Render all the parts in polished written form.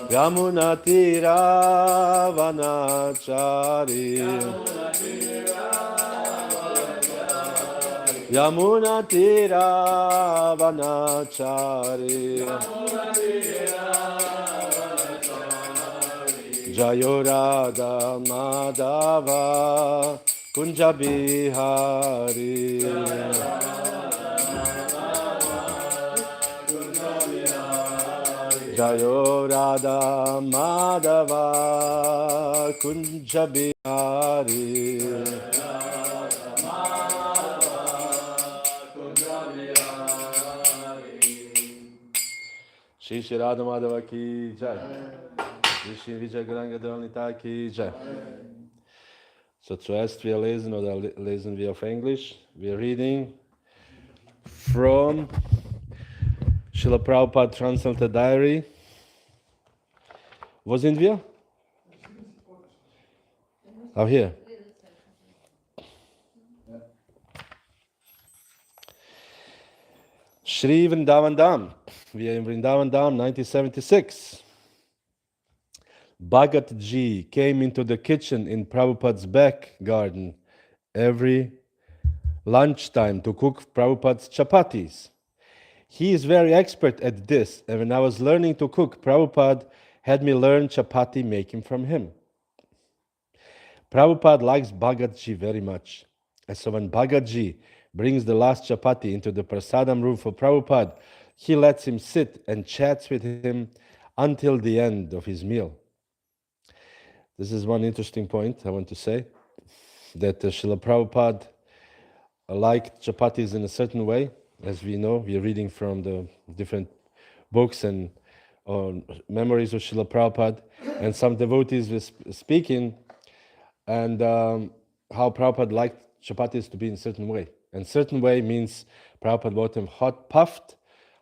Yamunatira Vanachari Yamunatira Vanachari Jayorada Madhava Kunjabihari Jayorada Madhava Kunjabihari Shri Radha Madhava ki jai. Shri Vijay Garangadalnita ki jai. So zuerst wir lesen oder lesen wir auf Englisch. Wir reading from Srila Prabhupada Translated Diary. Wo sind wir? Auch hier. Shri Vrindavan Dham. Wir in Vrindavan Dham, 1976. Bhagat Ji came into the kitchen in Prabhupada's back garden every lunchtime to cook Prabhupada's chapatis. He is very expert at this, and when I was learning to cook, Prabhupada had me learn chapati making from him. Prabhupada likes Bhagat Ji very much, and so when Bhagat Ji brings the last chapati into the prasadam room for Prabhupada, he lets him sit and chats with him until the end of his meal. This is one interesting point I want to say, that Srila Prabhupada liked chapatis in a certain way. As we know, we are reading from the different books and memories of Srila Prabhupada, and some devotees were speaking, and how Prabhupada liked chapatis to be in a certain way. And certain way means Prabhupada bought them hot, puffed,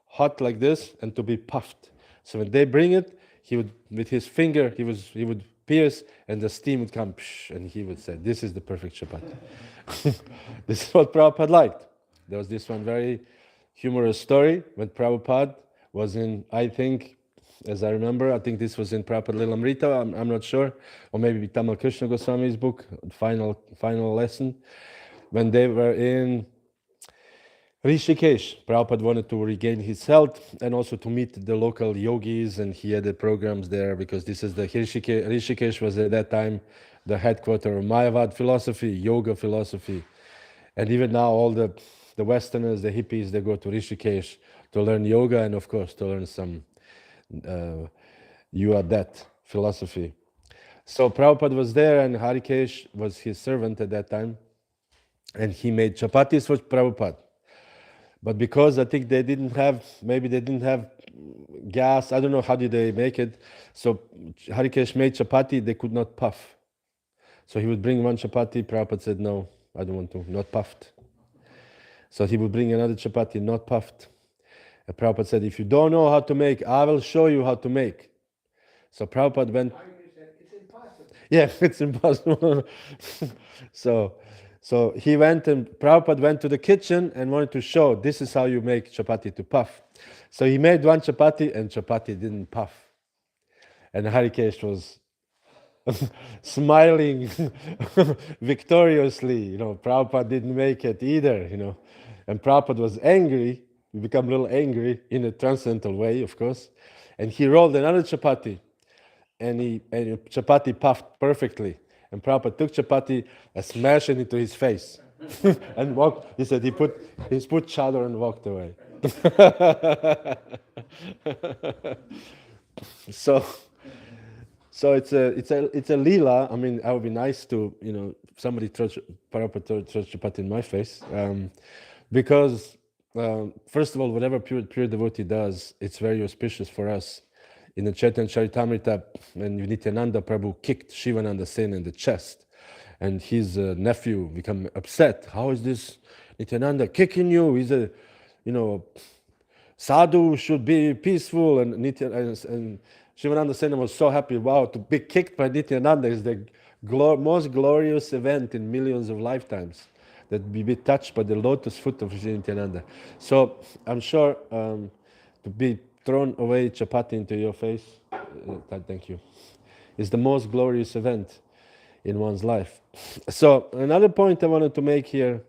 hot like this, and to be puffed. So when they bring it, he would, with his finger, he would pierce, and the steam would come, and he would say, "This is the perfect chapati." This is what Prabhupada liked. There was this one very humorous story when Prabhupada was in, I think, as I remember, I think this was in Prabhupada Lilamrita, I'm not sure, or maybe Tamal Krishna Goswami's book, final lesson, when they were in Rishikesh. Prabhupada wanted to regain his health and also to meet the local yogis, and he had the programs there because this is the Rishikesh was at that time the headquarters of Mayavad philosophy, yoga philosophy. And even now all the Westerners, the hippies, they go to Rishikesh to learn yoga and of course to learn some you are that philosophy. So Prabhupada was there and Harikesh was his servant at that time, and he made chapatis for Prabhupada. But because I think they didn't have gas, I don't know how did they make it, so Harikesh made chapati, they could not puff. So he would bring one chapati, Prabhupada said, "No, I don't want to, not puffed." So he would bring another chapati, not puffed. And Prabhupada said, "If you don't know how to make, I will show you how to make." So Prabhupada went, "It's impossible." Yeah, it's impossible. So he went, and Prabhupada went to the kitchen and wanted to show, this is how you make chapati to puff. So he made one chapati and chapati didn't puff. And Harikesh was smiling victoriously, Prabhupada didn't make it either, And Prabhupada was angry, he became a little angry in a transcendental way, of course. And he rolled another chapati, and chapati puffed perfectly. And Prabhupada took chapati and smashed it into his face. And walked, he said he put chadar and walked away. So it's a lila. I mean, I would be nice to, somebody Prabhupada throws chapati in my face. Because, first of all, whatever pure devotee does, it's very auspicious for us. In the Chaitanya Charitamrita, when Nityananda Prabhu kicked Shivananda Sen in the chest, and his nephew became upset. How is this Nityananda kicking you? He's a, sadhu should be peaceful. And Shivananda Sen was so happy. Wow, to be kicked by Nityananda is the most glorious event in millions of lifetimes. That we be touched by the lotus foot of Nityananda. So I'm sure to be thrown away chapati into your face, thank you, is the most glorious event in one's life. So another point I wanted to make here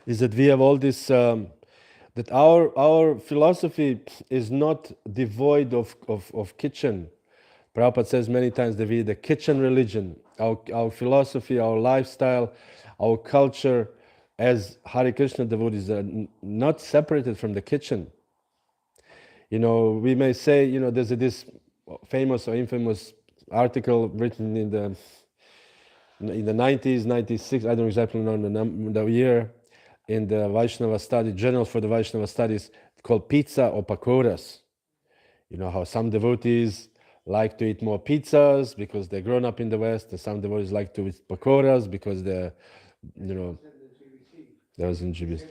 is that we have all this, that our philosophy is not devoid of kitchen. Prabhupada says many times that we the kitchen religion, our philosophy, our lifestyle, our culture as Hare Krishna devotees are not separated from the kitchen. You know, we may say, you know, there's this famous or infamous article written in the 90s, 96, I don't exactly know the year, in the Vaishnava study, Journal for the Vaishnava Studies, called Pizza or Pakoras. You know how some devotees like to eat more pizzas because they're grown up in the West, and some devotees like to eat pakoras because they're, you know, that was in GBC.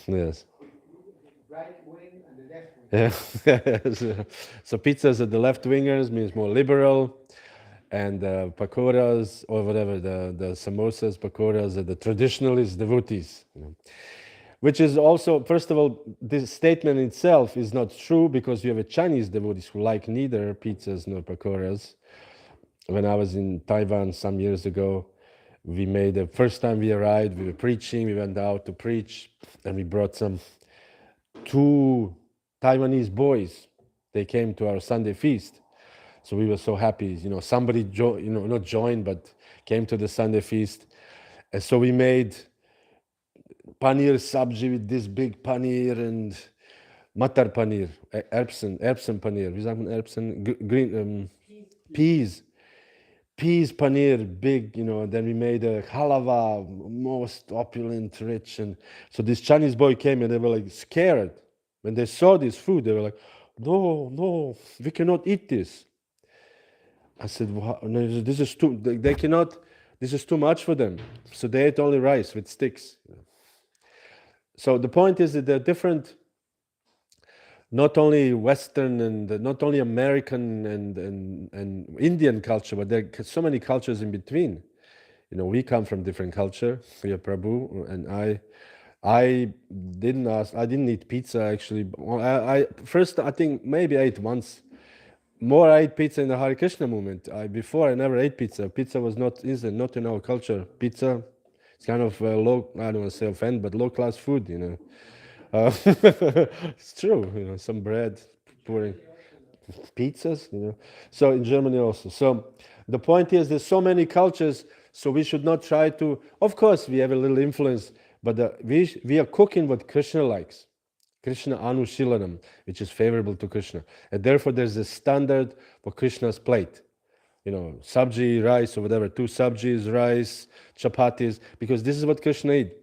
Yes. Right wing and the left wing. Yeah. So pizzas at the left wingers means more liberal, and pakoras or whatever, the samosas, pakoras are the traditionalist devotees. You know. Which is also, first of all, this statement itself is not true because you have a Chinese devotees who like neither pizzas nor pakoras. When I was in Taiwan some years ago, we made the first time we arrived, we were preaching, we went out to preach, and we brought two Taiwanese boys. They came to our Sunday feast. So we were so happy, you know, somebody, not joined, but came to the Sunday feast. And so we made paneer sabji with this big paneer and matar paneer, Erbsen paneer. Wie sagt man Erbsen? Green, peas paneer, big, you know. Then we made a halava, most opulent, rich. And so this Chinese boy came and they were like scared. When they saw this food, they were like, no, we cannot eat this. I said, no, this is they cannot, this is too much for them. So they ate only rice with sticks. So the point is that they're different, not only Western and not only American and Indian culture, but there are so many cultures in between. You know, we come from different culture. We are Prabhu, and I didn't eat pizza actually. I first, I think maybe I ate once. More I ate pizza in the Hare Krishna movement. Before I never ate pizza. Pizza was not in our culture. Pizza, it's kind of low. I don't want to say offend, but low class food. You know, it's true. You know, some bread, pouring pizzas. You know, so in Germany also. So the point is, there's so many cultures. So we should not try to. Of course, we have a little influence, but we are cooking what Krishna likes. Krishna Anushilanam, which is favorable to Krishna. And therefore there's a standard for Krishna's plate. You know, sabji, rice, or whatever, 2 sabjis, rice, chapatis, because this is what Krishna ate.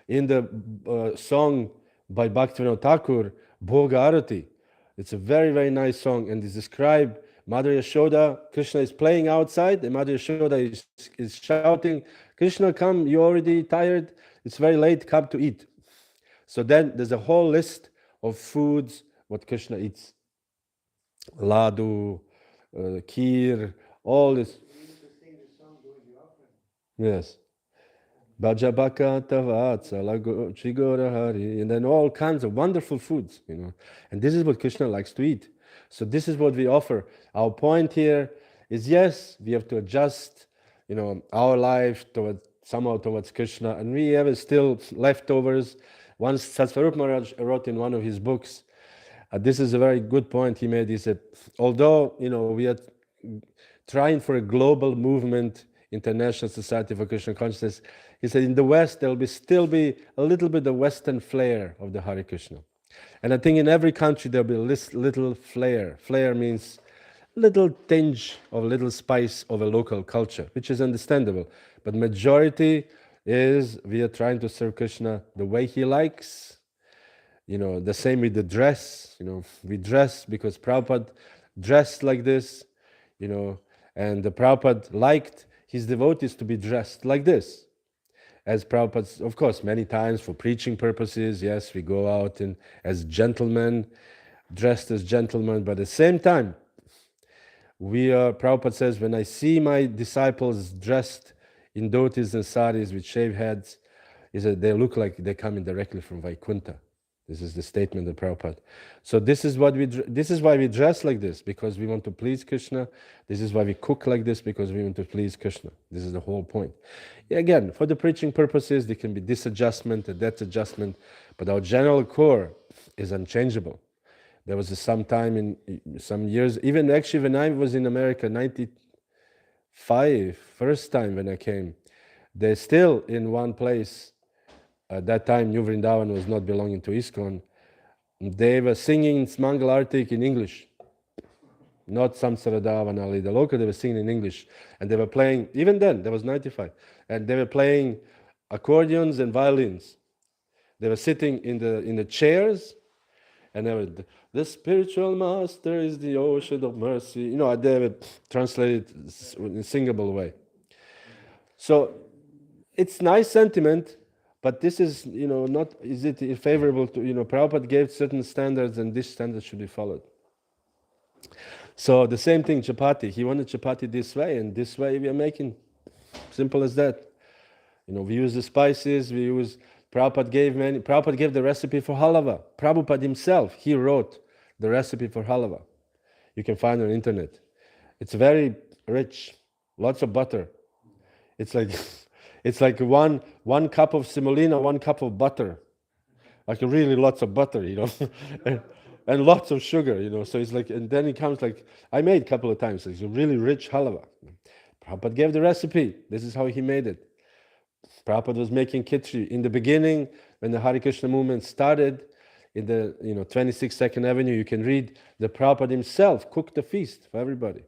In the song by Bhaktivinoda Thakur, Bhoga Arati, it's a very, very nice song, and it's described Mother Yashoda, Krishna is playing outside, and Mother Yashoda is shouting, Krishna, come, you're already tired, it's very late, come to eat. So then there's a whole list of foods what Krishna eats. Ladu, kheer, all this. Yes. Bhajabaka Tavatsa, Chigora Hari, and then all kinds of wonderful foods, you know. And this is what Krishna likes to eat. So this is what we offer. Our point here is, yes, we have to adjust, you know, our life somehow towards Krishna, and we have still leftovers. Once Satsvarup Maharaj wrote in one of his books, this is a very good point he made. He said, although, you know, we are trying for a global movement, International Society for Krishna Consciousness, he said in the West there will still be a little bit of Western flair of the Hare Krishna. And I think in every country there will be a little flair. Flair means little tinge of little spice of a local culture, which is understandable. But majority is we are trying to serve Krishna the way he likes. You know, the same with the dress. You know, we dress because Prabhupada dressed like this, you know, and the Prabhupada liked his devotees to be dressed like this. As Prabhupada, of course, many times for preaching purposes, yes, we go out as gentlemen, dressed as gentlemen, but at the same time, Prabhupada says, when I see my disciples dressed in dhotis and saris with shaved heads, he said, they look like they're coming directly from Vaikuntha. This is the statement of Prabhupada. So this is why we dress like this, because we want to please Krishna. This is why we cook like this, because we want to please Krishna. This is the whole point. Yeah, again, for the preaching purposes, there can be this adjustment and that adjustment, but our general core is unchangeable. There was some time in some years, even actually when I was in America, 95, first time when I came, they still in one place. At that time, New Vrindavan was not belonging to ISKCON. They were singing Mangal Artik in English, not Samsaradavanali, the local, they were singing in English. And they were playing, even then, that was 95, and they were playing accordions and violins. They were sitting in the chairs, and they were, the spiritual master is the ocean of mercy. You know, they would translate it in a singable way. So it's nice sentiment, but this is, not, is it favorable to, Prabhupada gave certain standards and this standard should be followed. So the same thing, chapati. He wanted chapati this way, and this way we are making. Simple as that. We use the spices, Prabhupada gave the recipe for halava. Prabhupada himself, he wrote the recipe for halava. You can find it on the internet. It's very rich, lots of butter. It's like it's like one cup of semolina, 1 cup of butter, like really lots of butter, and lots of sugar, So it's like, and then it comes like, I made a couple of times. It's a really rich halava. Prabhupada gave the recipe. This is how he made it. Prabhupada was making khichdi in the beginning when the Hare Krishna movement started. In the 26th Avenue, you can read the Prabhupada himself cooked the feast for everybody.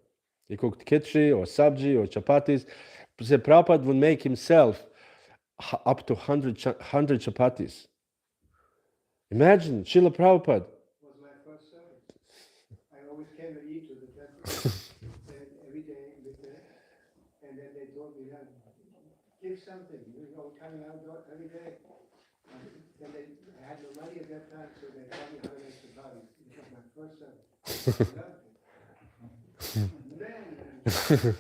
He cooked khichdi or sabji or chapatis. The Prabhupada would make himself up to 100 chapatis. Imagine, Srila Prabhupada. It was my first service. I always came to eat to the temple every day with them, and then they told me, give something, coming out every day. Then they had no money at that time, so they told me how to make chapatis. It was my first service.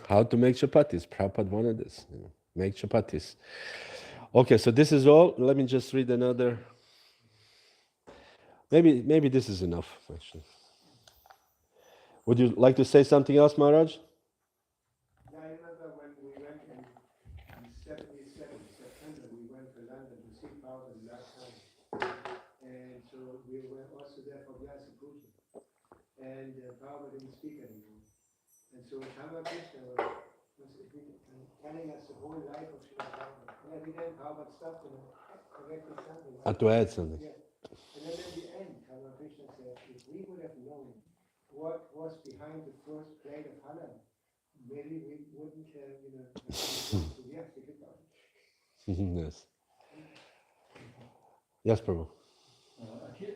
How to make chapatis. Prabhupada wanted this. Make chapatis. Okay, so this is all. Let me just read another. Maybe this is enough, actually. Would you like to say something else, Maharaj? Yeah, I remember when we went in 77, September, we went to London to see Prabhupada the last time. And so we were also there for Vyasa Puja. And Prabhupada didn't speak anymore. And so Ramakrishna was telling us the whole life of Srila Prabhupada. And every day Prabhupada stopped and corrected something. To add something. Yeah. And then at the end, Ramakrishna said, if we would have known what was behind the first plate of halal, maybe we wouldn't have, Yes. Yes, Prabhu.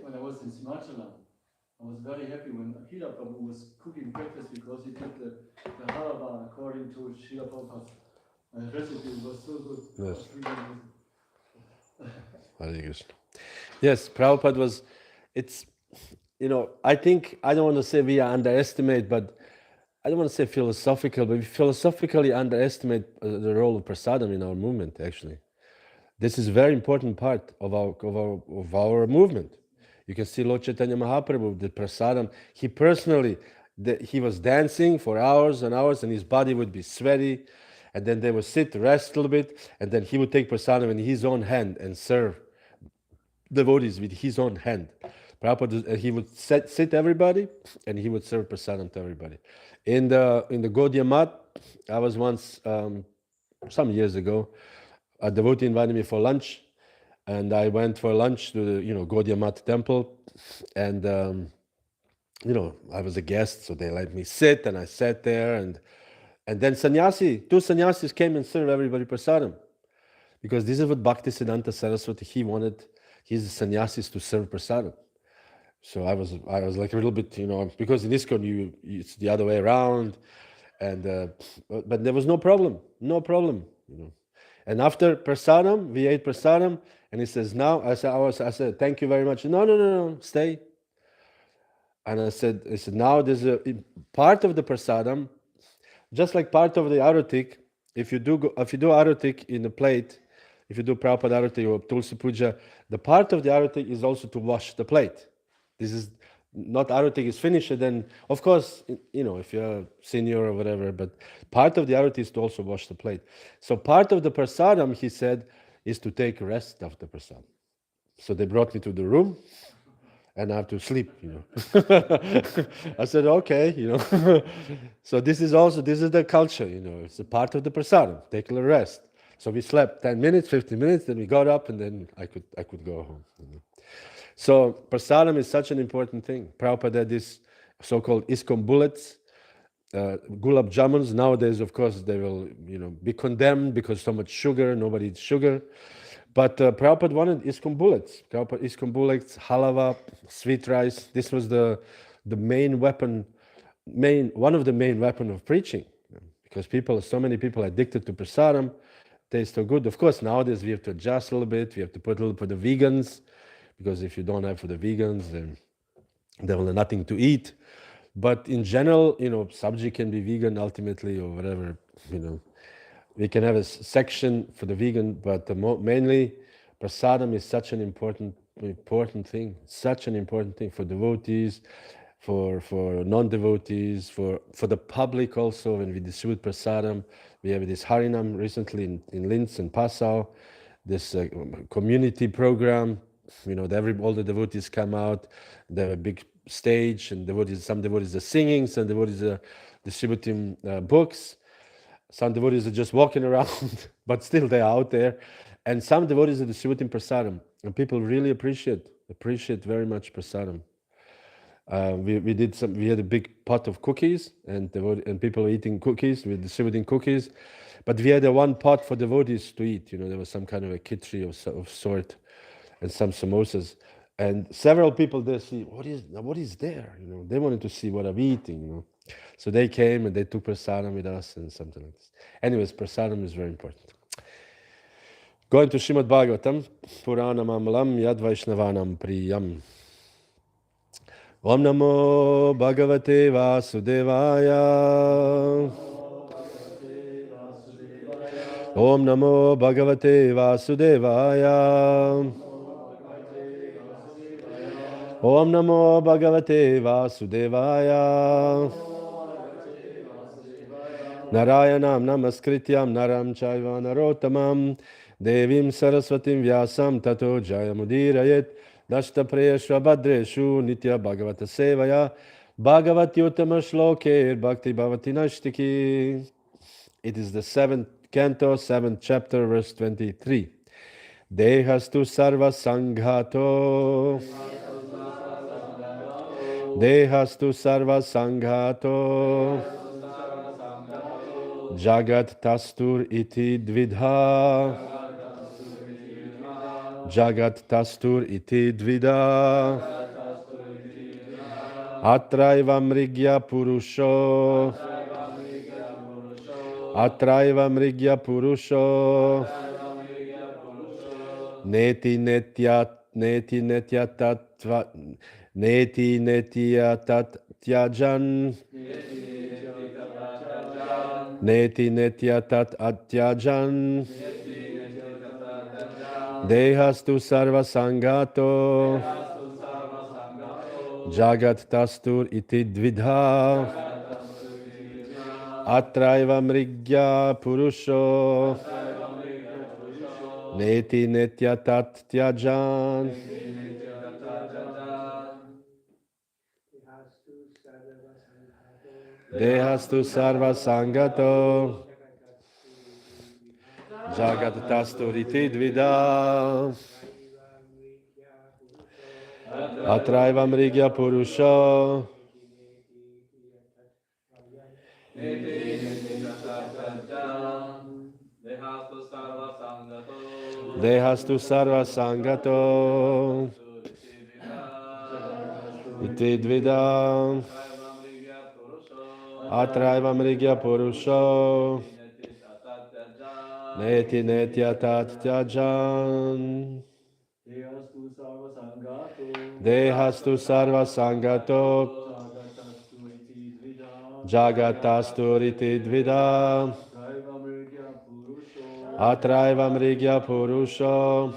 When I was in Switzerland, I was very happy when Akira Prabhu was cooking breakfast because he did the halava according to Srila Prabhupada's recipe. It was so good. Yes. It was really Hare Krishna. Yes, Prabhupada was, it's, I think, I don't want to say we underestimate, but I don't want to say philosophical, but we philosophically underestimate the role of prasadam in our movement, actually. This is a very important part of our movement. You can see Lord Chaitanya Mahaprabhu, the prasadam, he personally, he was dancing for hours and hours and his body would be sweaty, and then they would sit, rest a little bit, and then he would take prasadam in his own hand and serve devotees with his own hand. Prabhupada, he would sit everybody and he would serve prasadam to everybody. In the Gaudiya Mat, I was once, some years ago, a devotee invited me for lunch, and I went for lunch to the Gaudiya Mat temple, and I was a guest, so they let me sit, and I sat there, and then two sannyasis came and served everybody prasadam, because this is what Bhaktisiddhanta Saraswati, he wanted his sannyasis to serve prasadam. So I was like a little bit, because in ISKCON it's the other way around, and but there was no problem. And after prasadam, we ate prasadam, and he says, now, I said, thank you very much. No, stay. And I said, now there's a part of the prasadam, just like part of the arutik. If you do arutik in a plate, if you do Prabhupada arutik or Tulsi Puja, the part of the arati is also to wash the plate. This is not arati is finished, then of course, if you're a senior or whatever, but part of the arati is to also wash the plate. So part of the prasadam, he said, is to take rest of the prasadam. So they brought me to the room, and I have to sleep, I said, okay, So this is the culture, it's a part of the prasadam, take a rest. So we slept 10 minutes, 15 minutes, then we got up, and then I could go home. So prasadam is such an important thing. Prabhupada had this so-called ISKCON bullets, gulab jamuns. Nowadays, of course, they will be condemned because so much sugar, nobody eats sugar. But Prabhupada wanted ISKCON bullets. Prabhupada ISKCON bullets, halava, sweet rice. This was the main weapon, one of the main weapon of preaching, because so many people are addicted to prasadam. Tastes so good. Of course, nowadays we have to adjust a little bit. We have to put a little for the vegans, because if you don't have for the vegans, then they will have nothing to eat. But in general, sabji can be vegan ultimately, or whatever. We can have a section for the vegan, but mainly prasadam is such an important thing. Such an important thing for devotees, for non-devotees, for the public also. When we distribute prasadam, we have this Harinam recently in Linz and Passau, this community program. All the devotees come out. They have a big stage, and some devotees are singing, some devotees are distributing books. Some devotees are just walking around, but still they're out there. And some devotees are distributing prasadam, and people really appreciate very much prasadam. We had a big pot of cookies, and people were eating cookies. We're distributing cookies, but we had one pot for devotees to eat. There was some kind of a khichdi of sort, and some samosas. And several people there see what is there. They wanted to see what I'm eating. So they came and they took prasadam with us and something like this. Anyways, prasadam is very important. Going to Srimad Bhagavatam, Puranam Amalam Yad Vaishnavanam Priyam. Om Namo Bhagavate Vasudevaya. Om Namo Bhagavate Vasudevaya. Om Namo Bhagavate Vasudevaya. Narayanam Namaskrityam Naram Chaiva Narotamam Devim Saraswatim Vyasam Tato Jayamudirayet Dashta Preyashva Bhadreshu Nitya Bhagavata Sevaya Bhagavati Uttama Shlokir Bhakti Bhavati Nashtiki. It is the 7th canto, 7th chapter, verse 23. Dehastu sarva sanghato. Dehastu sarva sanghato. Jagat tastur iti dvidha. Jagat tastur iti dvidha. Atraiva mrigya purusho. Atraiva mrigya purusho. Neti netya tattva. Neti netya tat tyajan. Neti netya tat atyajan. Dehastu sarva sangato. Jagat tastur iti dvidha. Atraiva mrigya purusho. Neti netya tat tyajan. Dehastu sarva sangato. Jagat tastur iti dvidha. Atraiva mrigya purusho. Dehastu sarva sangato. Iti dvidha. Atraiva mrigya purusho. Neti netya tat tyajan. Dehastu sarva sangato. Jagatastur iti dvidha. Atraiva mrigya purusho.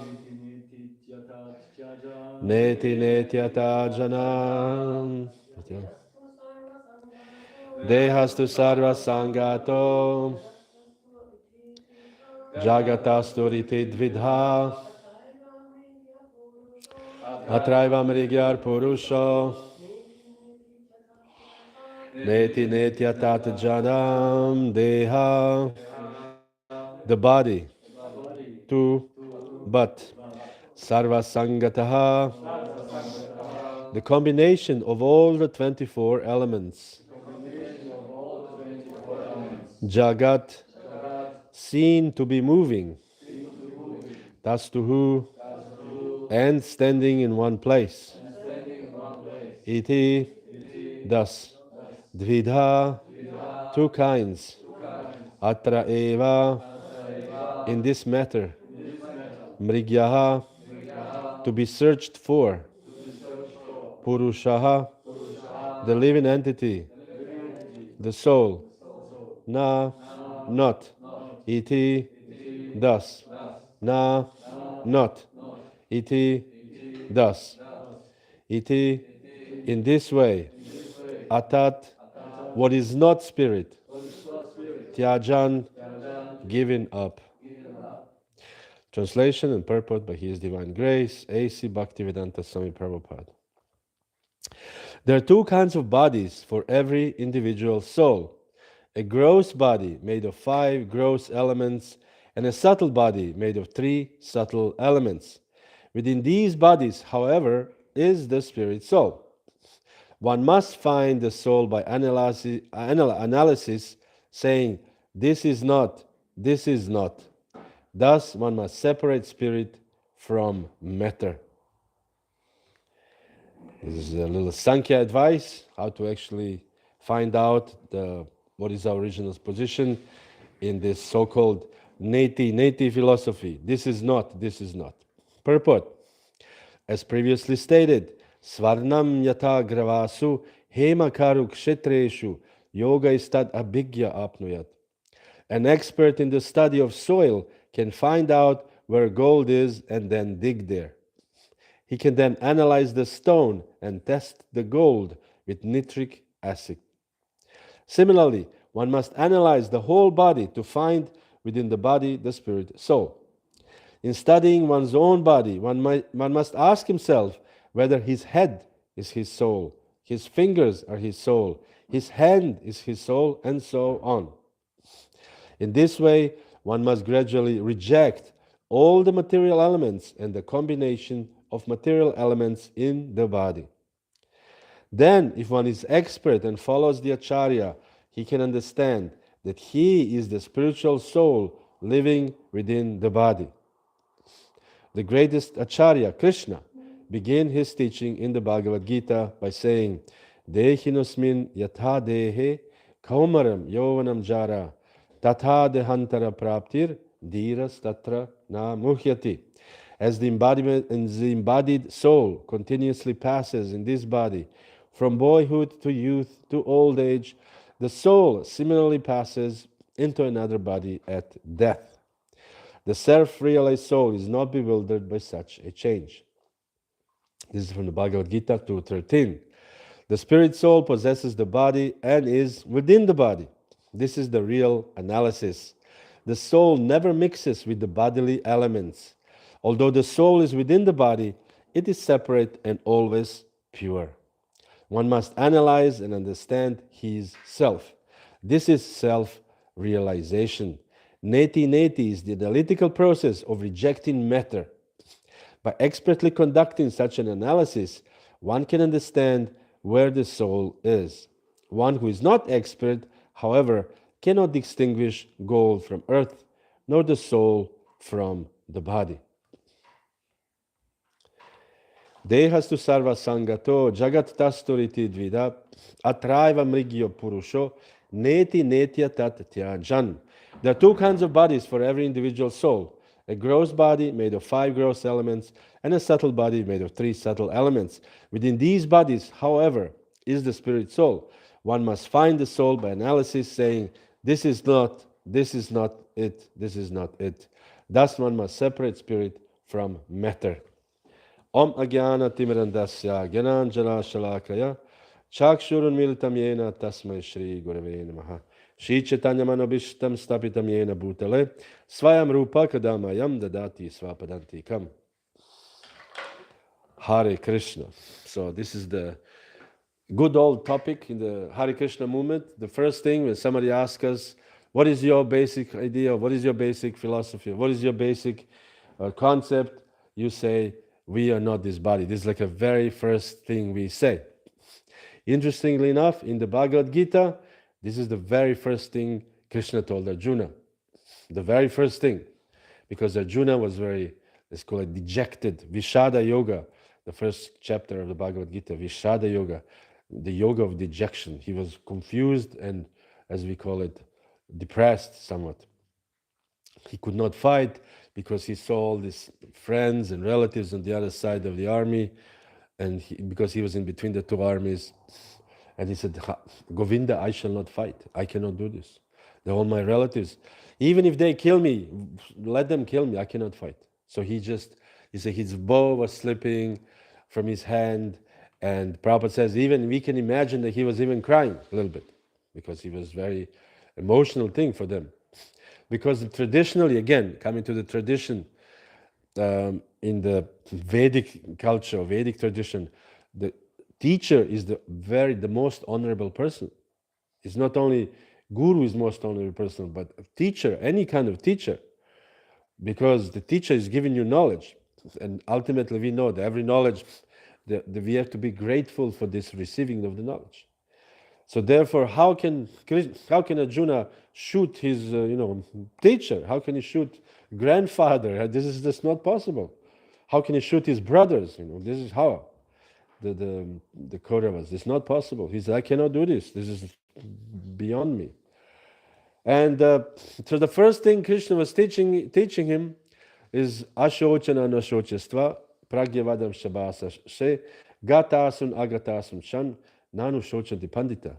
Neti netyata janam. Dehastu sarva sangato. Jagatasturiti dvidha. Atraiva mrigyar purusho. Neti netyatat janam deha. The body. Tu. But. Sarva sangataha. The combination of all the 24 elements. Jagat, seen to be moving. Tastuhu, and standing in one place. Iti, thus. Dvidha, two kinds. Atra eva, in this matter. Mrigyaha, to be searched for. Purushaha, the living entity. The soul. Na, not. Iti, thus. Na, not. Iti, thus. Iti, in this way. Atat, what is not spirit. Tyajan, given up. Translation and purport by His Divine Grace, A.C. Bhaktivedanta Swami Prabhupada. There are two kinds of bodies for every individual soul. A gross body made of 5 gross elements and a subtle body made of 3 subtle elements. Within these bodies, however, is the spirit soul. One must find the soul by analysis, saying, this is not, this is not. Thus, one must separate spirit from matter. This is a little Sankhya advice, how to actually find out what is our original position in this so-called neti philosophy. This is not, this is not. Purport. As previously stated, Svarnam yata gravasu hemakaru kshetreshu yoga istad abhigya apnuyat. An expert in the study of soil can find out where gold is and then dig there. He can then analyze the stone and test the gold with nitric acid. Similarly, one must analyze the whole body to find within the body the spirit soul. In studying one's own body, one must ask himself whether his head is his soul, his fingers are his soul, his hand is his soul, and so on. In this way, one must gradually reject all the material elements and the combination of material elements in the body. Then, if one is expert and follows the Acharya, he can understand that he is the spiritual soul living within the body. The greatest Acharya, Krishna, began his teaching in the Bhagavad Gita by saying, Dehinosmin yatha dehe kaumaram yovanam jara tatha dehantara praptir dhiras tatra na muhyati. As the embodied soul continuously passes in this body, from boyhood to youth to old age, the soul similarly passes into another body at death. The self-realized soul is not bewildered by such a change. This is from the Bhagavad Gita 2.13. The spirit soul possesses the body and is within the body. This is the real analysis. The soul never mixes with the bodily elements. Although the soul is within the body, it is separate and always pure. One must analyze and understand his self. This is self-realization. Neti is the analytical process of rejecting matter. By expertly conducting such an analysis, one can understand where the soul is. One who is not expert, however, cannot distinguish gold from earth, nor the soul from the body. Dehastu sarva sangato jagat tasturiti dvida atraiva mrigyo purusho neti netya tat tyajan. There are 2 kinds of bodies for every individual soul. A gross body made of 5 gross elements and a subtle body made of 3 subtle elements. Within these bodies, however, is the spirit soul. One must find the soul by analysis, saying, this is not it, this is not it. Thus one must separate spirit from matter. Om Agyana Timirandasya Gyananjana Shalakaya Chakshurun Militam Yena Tasmai Shri Gurave Namaha Shri Chaitanya Manobishtam Stapitam Yena Bhutale Svayam Rupa Kadamayam Dadati Svapadantikam. Hare Krishna. So this is the good old topic in the Hare Krishna movement. The first thing when somebody asks us, what is your basic idea? What is your basic philosophy? What is your basic concept? You say, we are not this body. This is like a very first thing we say. Interestingly enough, in the Bhagavad Gita, this is the very first thing Krishna told Arjuna. The very first thing. Because Arjuna was very, let's call it dejected. Vishada Yoga, the first chapter of the Bhagavad Gita, Vishada Yoga, the yoga of dejection. He was confused and, as we call it, depressed somewhat. He could not fight because he saw all these friends and relatives on the other side of the army, and because he was in between the two armies. And he said, Govinda, I shall not fight. I cannot do this. They're all my relatives. Even if they kill me, let them kill me. I cannot fight. So he said his bow was slipping from his hand. And Prabhupada says, even we can imagine that he was even crying a little bit because he was very emotional thing for them. Because traditionally, again, coming to the tradition, in the Vedic culture, Vedic tradition, the teacher is the most honorable person. It's not only guru is most honorable person, but a teacher, any kind of teacher, because the teacher is giving you knowledge, and ultimately we know that every knowledge, we have to be grateful for this receiving of the knowledge. So therefore, how can Arjuna shoot his teacher? How can he shoot grandfather? This is just not possible. How can he shoot his brothers? This is how the Kauravas. It's not possible. He said, I cannot do this. This is beyond me. And so the first thing Krishna was teaching him is Ashochana Nashochastva Pragyavadam Shabasa She Gatasun Agatasun Shan Nanu Shochanti Pandita.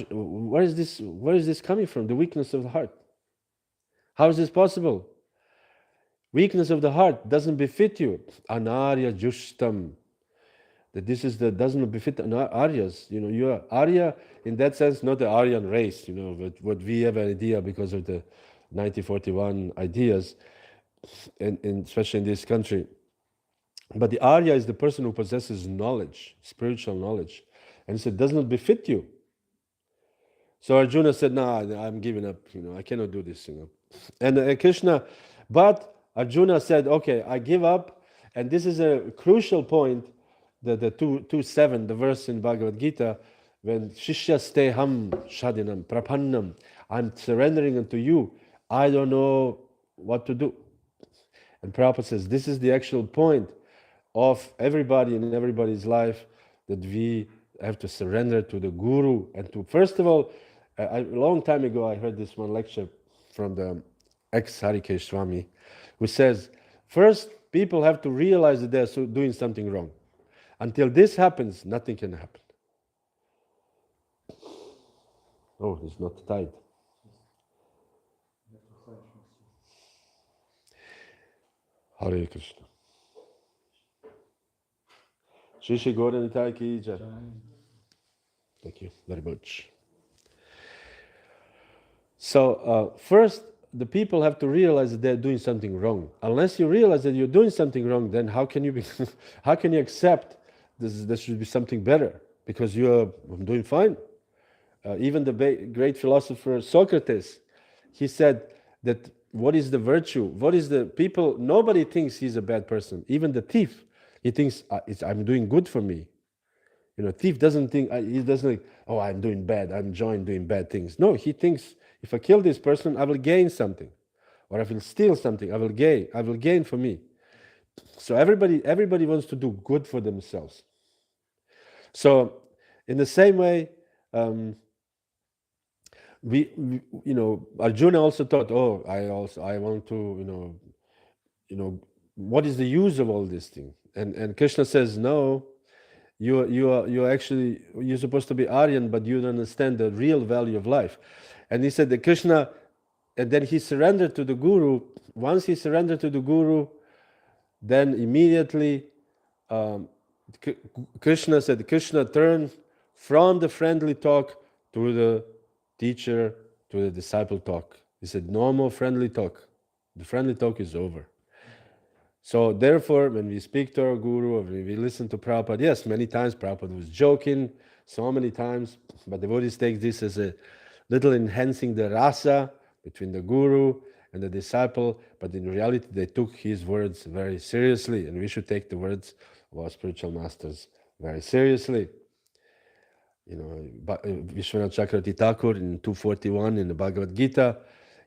Where is this coming from? The weakness of the heart. How is this possible? Weakness of the heart doesn't befit you. Anarya Jushtam. That doesn't befit Aryas. You are Arya in that sense, not the Aryan race, but what we have an idea because of the 1941 ideas, and especially in this country. But the Arya is the person who possesses knowledge, spiritual knowledge. And he said, does not befit you. So Arjuna said, no, I'm giving up, I cannot do this, And Krishna, but Arjuna said, okay, I give up. And this is a crucial point, the 2.7, the verse in Bhagavad Gita, when Shishya ham shadinam prapannam, I'm surrendering unto you. I don't know what to do. And Prabhupada says, this is the actual point of everybody in everybody's life, that we have to surrender to the Guru. And to, first of all, a long time ago, I heard this one lecture from the ex-Harikesh Swami, who says, first, people have to realize that they're doing something wrong. Until this happens, nothing can happen. Oh, it's not tied. Hare Krishna. Shri Shri Gauradesh ki jai. Thank you very much. So first, the people have to realize that they're doing something wrong. Unless you realize that you're doing something wrong, then how can you accept there should be something better? Because I'm doing fine. Even the great philosopher Socrates, he said that what is the virtue? What is the people? Nobody thinks he's a bad person. Even the thief, he thinks I'm doing good for me. Thief doesn't think, he doesn't think, oh, I'm doing bad, I'm enjoying doing bad things. No, he thinks, if I kill this person, I will gain something. Or if I will steal something, I will gain for me. So everybody wants to do good for themselves. So in the same way, Arjuna also thought, oh, I want to, what is the use of all this thing? And Krishna says, no, you're supposed to be Aryan, but you don't understand the real value of life. And he said that Krishna, and then he surrendered to the Guru. Once he surrendered to the Guru, then immediately Krishna said, Krishna turned from the friendly talk to the teacher, to the disciple talk. He said, no more friendly talk. The friendly talk is over. So therefore, when we speak to our guru or when we listen to Prabhupada, yes, many times Prabhupada was joking, so many times, but devotees take this as a little enhancing the rasa between the guru and the disciple, but in reality they took his words very seriously, and we should take the words of our spiritual masters very seriously. Vishwanath Chakravarti Thakur in 241 in the Bhagavad Gita,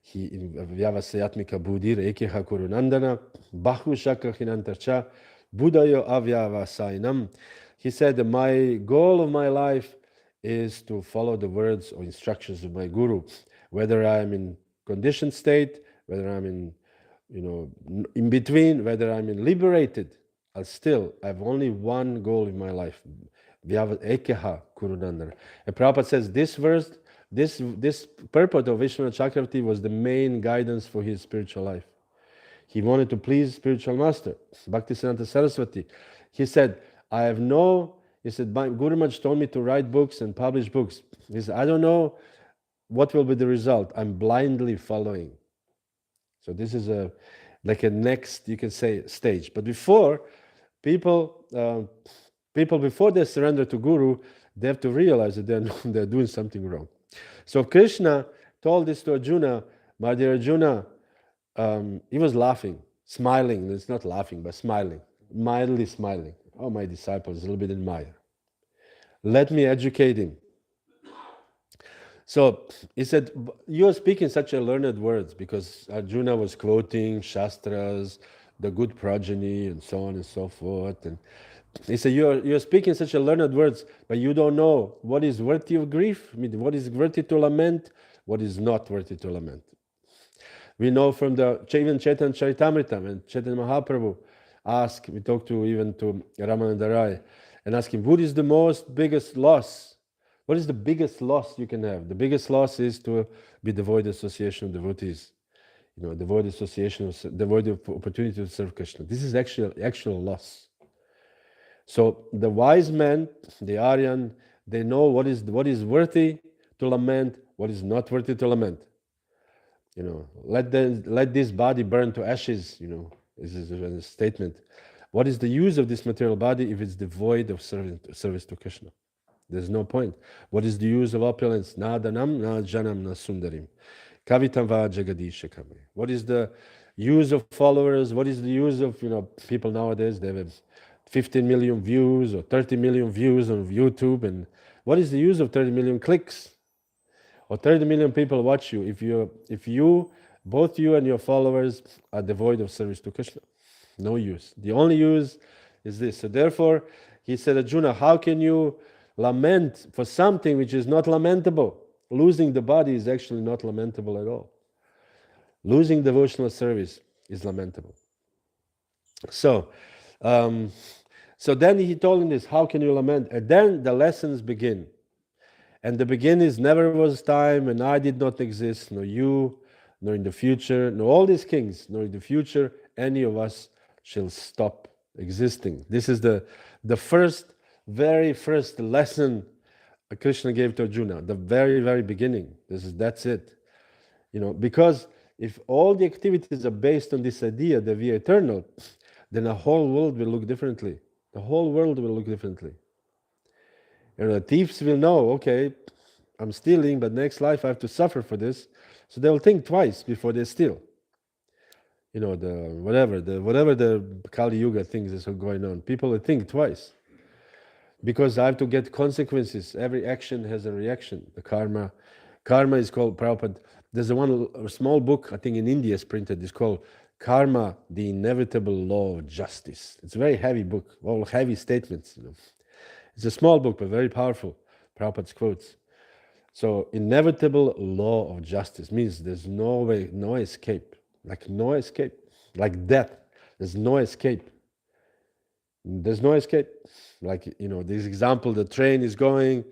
he in Vyavasayatmika Buddhir Ekeha Kurunandana, Bahu Shakakhinantarcha, Buddhayo Avyavasainam. He said, my goal of my life is to follow the words or instructions of my guru, whether I am in conditioned state, whether I'm in between, whether I'm in liberated. I have only one goal in my life. Ekeha Kurunandana. And Prabhupada says this verse, this purport of Vishwanath Chakravarti was the main guidance for his spiritual life. He wanted to please spiritual master, Bhaktisiddhanta Saraswati. He said, my Guru Maharaj told me to write books and publish books. He said, I don't know what will be the result. I'm blindly following. So this is like a next, you can say, stage. But before, people before they surrender to Guru, they have to realize that they're doing something wrong. So Krishna told this to Arjuna. My dear Arjuna, he was laughing, smiling. It's not laughing, but smiling, mildly smiling. Oh, my disciple is a little bit in Maya. Let me educate him. So he said, you are speaking such a learned words, because Arjuna was quoting Shastras, the good progeny, and so on and so forth. And he said, you're speaking such a learned words, but you don't know what is worthy of grief, what is worthy to lament, what is not worthy to lament. We know from even Chaitanya Charitamrita, when Chaitanya Mahaprabhu we talked to Ramananda Rai, and asked him, what is the biggest loss? What is the biggest loss you can have? The biggest loss is to be devoid of association of devotees. Devoid of opportunity to serve Krishna. This is actual loss. So the wise men, the Aryan, they know what is worthy to lament, what is not worthy to lament. Let this body burn to ashes. This is a statement. What is the use of this material body if it's devoid of service to Krishna? There's no point. What is the use of opulence? Na danam, na janam, na sundarim. Kavitam va jagadisha kame. What is the use of followers? What is the use of people nowadays? They have 15 million views or 30 million views on YouTube, and what is the use of 30 million clicks? Or 30 million people watch you if both you and your followers are devoid of service to Krishna. No use. The only use is this. So therefore, he said, Arjuna, how can you lament for something which is not lamentable? Losing the body is actually not lamentable at all. Losing devotional service is lamentable. So then he told him this, how can you lament? And then the lessons begin. And the beginning is never was time, and I did not exist, nor you, nor in the future, nor all these kings, nor in the future, any of us shall stop existing. This is the very first lesson Krishna gave to Arjuna, the very, very beginning. That's it. Because if all the activities are based on this idea that we are eternal, then the whole world will look differently. The whole world will look differently. The thieves will know, okay, I'm stealing, but next life I have to suffer for this. So they will think twice before they steal. Whatever the Kali Yuga things is going on, people will think twice. Because I have to get consequences. Every action has a reaction. The karma. Karma is called, Prabhupada, there's a small book, I think in India is printed, it's called Karma, the Inevitable Law of Justice. It's a very heavy book, all heavy statements. It's a small book, but very powerful. Prabhupada's quotes. So, inevitable law of justice means there's no way, no escape. Like no escape. Like death. There's no escape. There's no escape. Like, this example, the train is going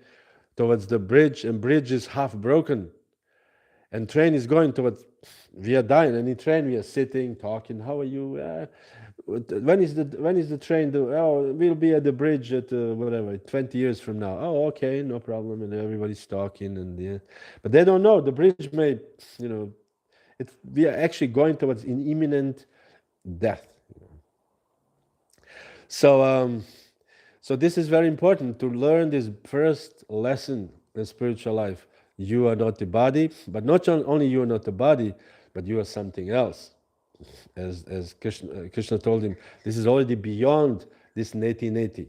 towards the bridge, and bridge is half broken. And train is going towards we are dying. And in train, we are sitting, talking. How are you? When is the train? Oh, we'll be at the bridge at whatever 20 years from now. Oh, okay, no problem. And everybody's talking, and yeah, but they don't know the bridge may, you know, we are actually going towards an imminent death. So, so this is very important to learn this first lesson in spiritual life. You are not the body, but not only you are not the body, but you are something else. As Krishna told him, this is already beyond this neti-neti.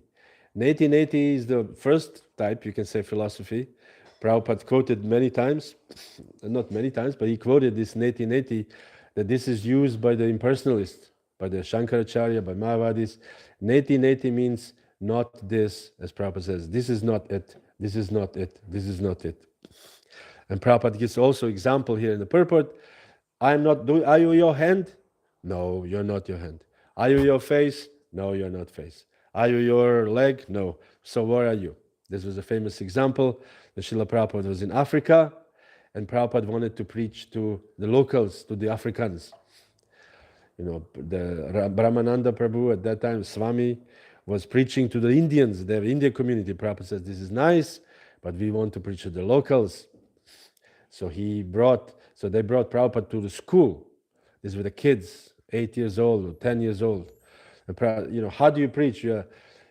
Neti-neti is the first type, you can say, philosophy. Prabhupada quoted many times, not many times, but he quoted this neti-neti, that this is used by the impersonalists, by the Shankaracharya, by Mayavadis. Neti-neti means not this, as Prabhupada says, this is not it, this is not it, this is not it. And Prabhupada gives also example here in the purport. Are you your hand? No, you're not your hand. Are you your face? No, you're not face. Are you your leg? No. So where are you? This was a famous example. The Srila Prabhupada was in Africa, and Prabhupada wanted to preach to the locals, to the Africans. You know, the Brahmananda Prabhu at that time, Swami, was preaching to the Indians, the Indian community. Prabhupada says, this is nice, but we want to preach to the locals. So they brought Prabhupada to the school. These were the kids, 8 years old or 10 years old. And, you know, how do you preach? You're,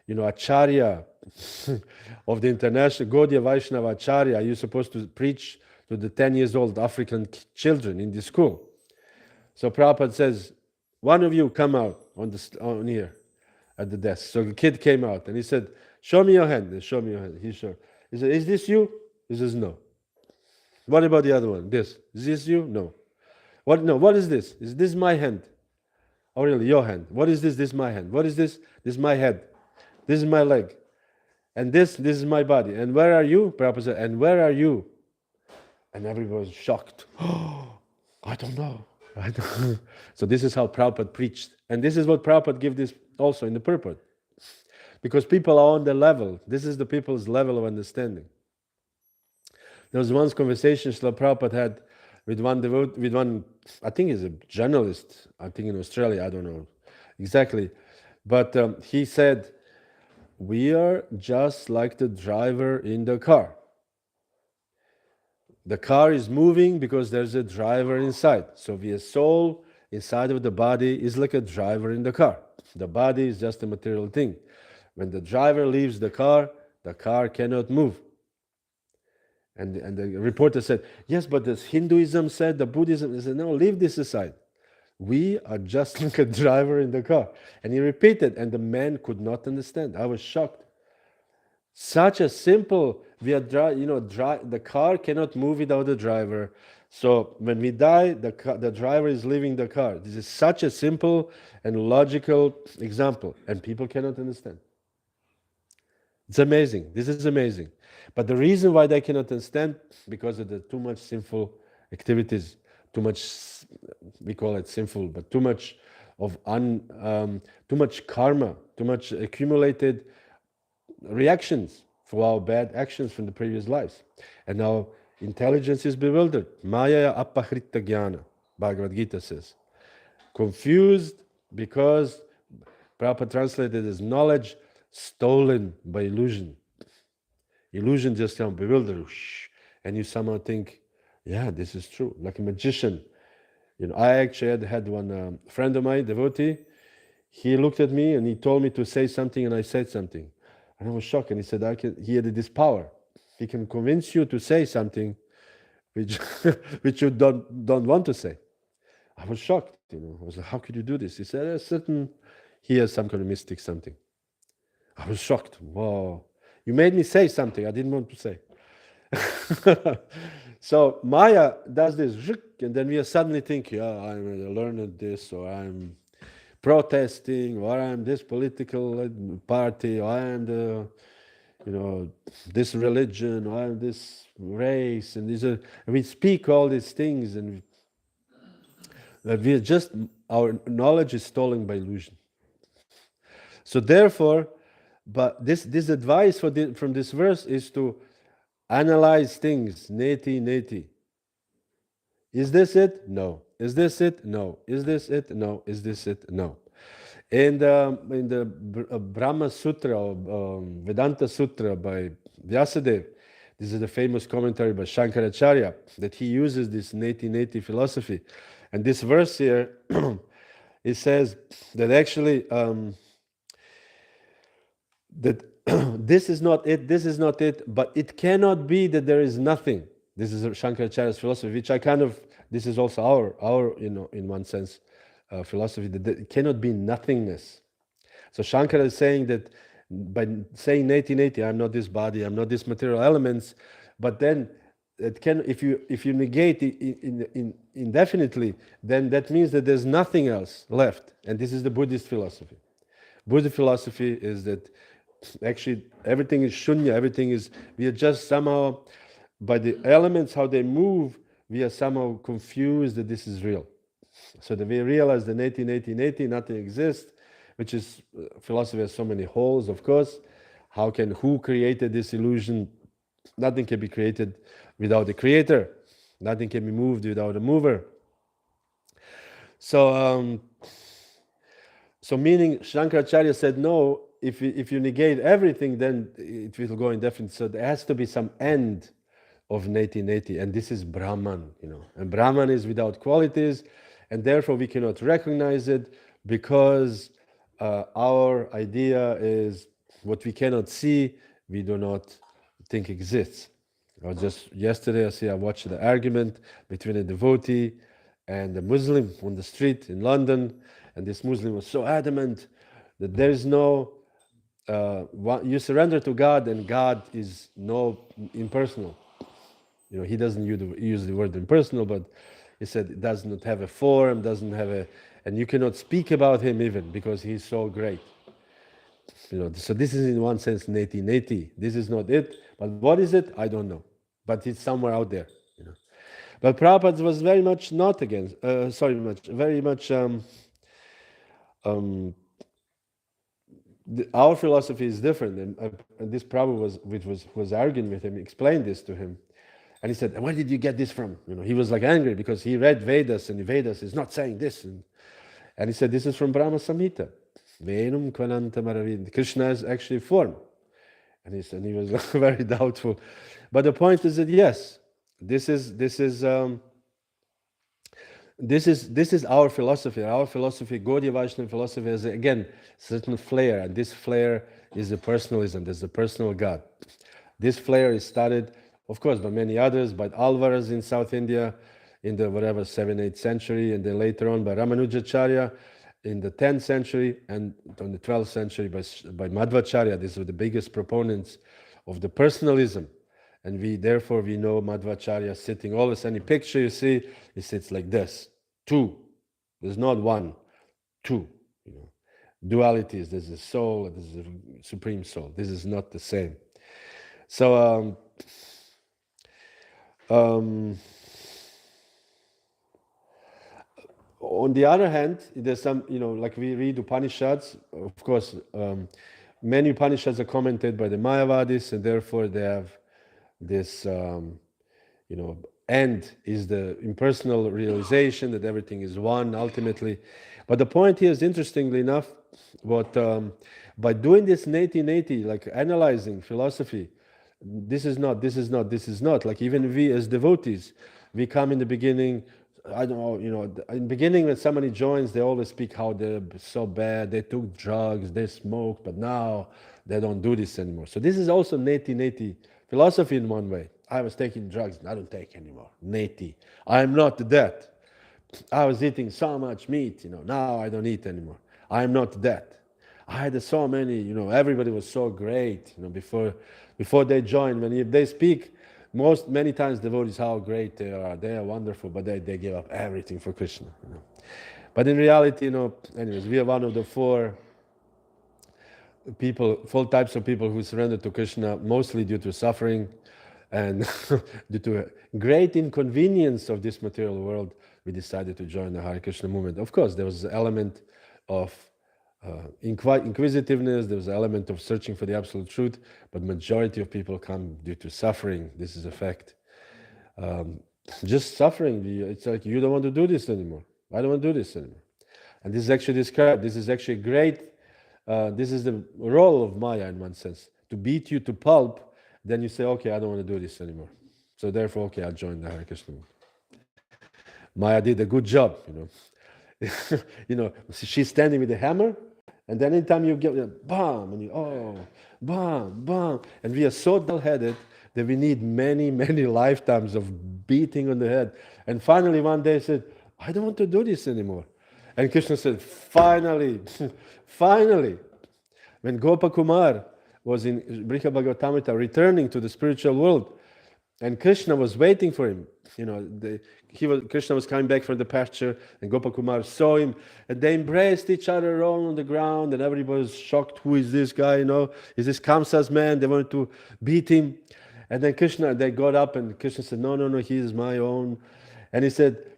you know, Acharya of the international Gaudiya Vaishnava Acharya. You're supposed to preach to the 10 years old African children in the school. So Prabhupada says, one of you come out on here at the desk. So the kid came out and he said, show me your hand. And show me your hand. He said, is this you? He says, no. What about the other one? This. Is this you? No. What? No. What is this? Is this my hand? Oh, really? Your hand. What is this? This is my hand. What is this? This is my head. This is my leg. And this is my body. And where are you? Prabhupada said, and where are you? And everybody was shocked. Oh, I don't know. So this is how Prabhupada preached. And this is what Prabhupada gave this also in the purport. Because people are on the level. This is the people's level of understanding. There was once conversation Srila Prabhupada had with one, I think he's a journalist, I think in Australia, I don't know exactly. But he said, we are just like the driver in the car. The car is moving because there's a driver inside. So the soul inside of the body is like a driver in the car. The body is just a material thing. When the driver leaves the car cannot move. And the reporter said, yes, but the Hinduism said, the Buddhism said, no, leave this aside. We are just like a driver in the car. And he repeated, and the man could not understand. I was shocked. Such a simple, the car cannot move without the driver. So when we die, the driver is leaving the car. This is such a simple and logical example, and people cannot understand. It's amazing. This is amazing. But the reason why they cannot understand, because of the too much sinful activities, too much, we call it sinful, but too much of too much karma, too much accumulated reactions for our bad actions from the previous lives. And now intelligence is bewildered. Maya apahrita jnana, Bhagavad Gita says. Confused because Prabhupada translated as knowledge stolen by illusion. Illusion just sounds bewildered, and you somehow think, yeah, this is true, like a magician. You know, I actually had one friend of mine, devotee. He looked at me and he told me to say something, and I said something, and I was shocked. And he said, he had this power. He can convince you to say something which which you don't want to say. I was shocked. You know, I was like, how could you do this? He said, he has some kind of mystic something. I was shocked. Wow. You made me say something I didn't want to say. So Maya does this, and then we are suddenly thinking, I'm learned this, or I'm protesting, or I'm this political party, or I'm this religion, or I'm this race, and we speak all these things, and our knowledge is stolen by illusion. So therefore, but this advice from this verse is to analyze things, neti. Is this it? No. Is this it? No. Is this it? No. Is this it? No. And in the Brahma Sutra, or Vedanta Sutra by Vyasadeva, this is the famous commentary by Shankaracharya, that he uses this neti philosophy. And this verse here, it says that actually that this is not it, but it cannot be that there is nothing. This is Shankaracharya's philosophy, which this is also our in one sense, philosophy, that it cannot be nothingness. So Shankara is saying that by saying neti, I'm not this body, I'm not these material elements, but then it can, if you negate it indefinitely, then that means that there's nothing else left. And this is the Buddhist philosophy. Buddhist philosophy is that actually everything is shunya, we are just somehow, by the elements, how they move, we are somehow confused that this is real. So that we realize the neti, nothing exists, which is, philosophy has so many holes, of course. Who created this illusion? Nothing can be created without a creator. Nothing can be moved without a mover. So, meaning Shankaracharya said, no, if you negate everything, then it will go indefinite. So there has to be some end of neti, and this is Brahman, and Brahman is without qualities, and therefore we cannot recognize it, because our idea is what we cannot see, we do not think exists. Just yesterday, I watched the argument between a devotee and a Muslim on the street in London, and this Muslim was so adamant that there is no, you surrender to God, and God is no impersonal. He doesn't use the word impersonal, but he said it does not have a form, doesn't have and you cannot speak about him even, because he's so great. So this is in one sense neti. This is not it, but what is it? I don't know. But it's somewhere out there. But Prabhupada was very much not against, very much, our philosophy is different. And this Prabhu was arguing with him, explained this to him. And he said, where did you get this from? He was like angry because he read Vedas, and the Vedas is not saying this. And he said, this is from Brahma Samhita. Venum Kvananta Maravind. Krishna is actually form. And he was very doubtful. But the point is that yes, this is our philosophy. Our philosophy, Gaudiya Vaishnava philosophy, has again certain flair, and this flair is the personalism. There's the personal God. This flair is started, of course, by many others, by Alvaras in South India in the 7th, 8th century, and then later on by Ramanujacharya in the 10th century, and in the 12th century by Madhvacharya. These were the biggest proponents of the personalism. And therefore we know Madhvacharya sitting, always any picture you see, he sits like this. Two. There's not one. Two. Dualities. There's a soul, there's a supreme soul. This is not the same. So on the other hand, there's some, like we read Upanishads, of course, many Upanishads are commented by the Mayavadis, and therefore they have this, end is the impersonal realization that everything is one ultimately. But the point here is, interestingly enough, by doing this neti, like analyzing philosophy, this is not, like even we as devotees, we come in the beginning, I don't know, in the beginning when somebody joins, they always speak how they're so bad, they took drugs, they smoked, but now they don't do this anymore. So this is also neti philosophy in one way. I was taking drugs, I don't take anymore. Neti. I am not that. I was eating so much meat, now I don't eat anymore. I am not that. I had so many, everybody was so great, before they join. When they speak, many times devotees how great they are wonderful, but they give up everything for Krishna. But in reality, anyways, we are one of the four types of people who surrender to Krishna, mostly due to suffering and due to a great inconvenience of this material world. We decided to join the Hare Krishna movement. Of course, there was an element of inquisitiveness, there was an element of searching for the absolute truth, but majority of people come due to suffering. This is a fact. just suffering. It's like you don't want to do this anymore. I don't want to do this anymore. And this is actually described. This is actually great. This is the role of Maya in one sense, to beat you to pulp. Then you say, okay, I don't want to do this anymore. So therefore, okay, I'll join the Hare Krishna. Maya did a good job, she's standing with the hammer, and then anytime you get bam, and bam, bam, and we are so dull-headed that we need many, many lifetimes of beating on the head. And finally, one day, said, I don't want to do this anymore. And Krishna said, finally, finally. When Gopakumar was in Brihad Bhagavatamrita returning to the spiritual world, and Krishna was waiting for him. Krishna was coming back from the pasture, and Gopakumar saw him, and they embraced each other, rolling on the ground, and everybody was shocked. Who is this guy? Is this Kamsa's man? They wanted to beat him. And then they got up, and Krishna said, no, he is my own. And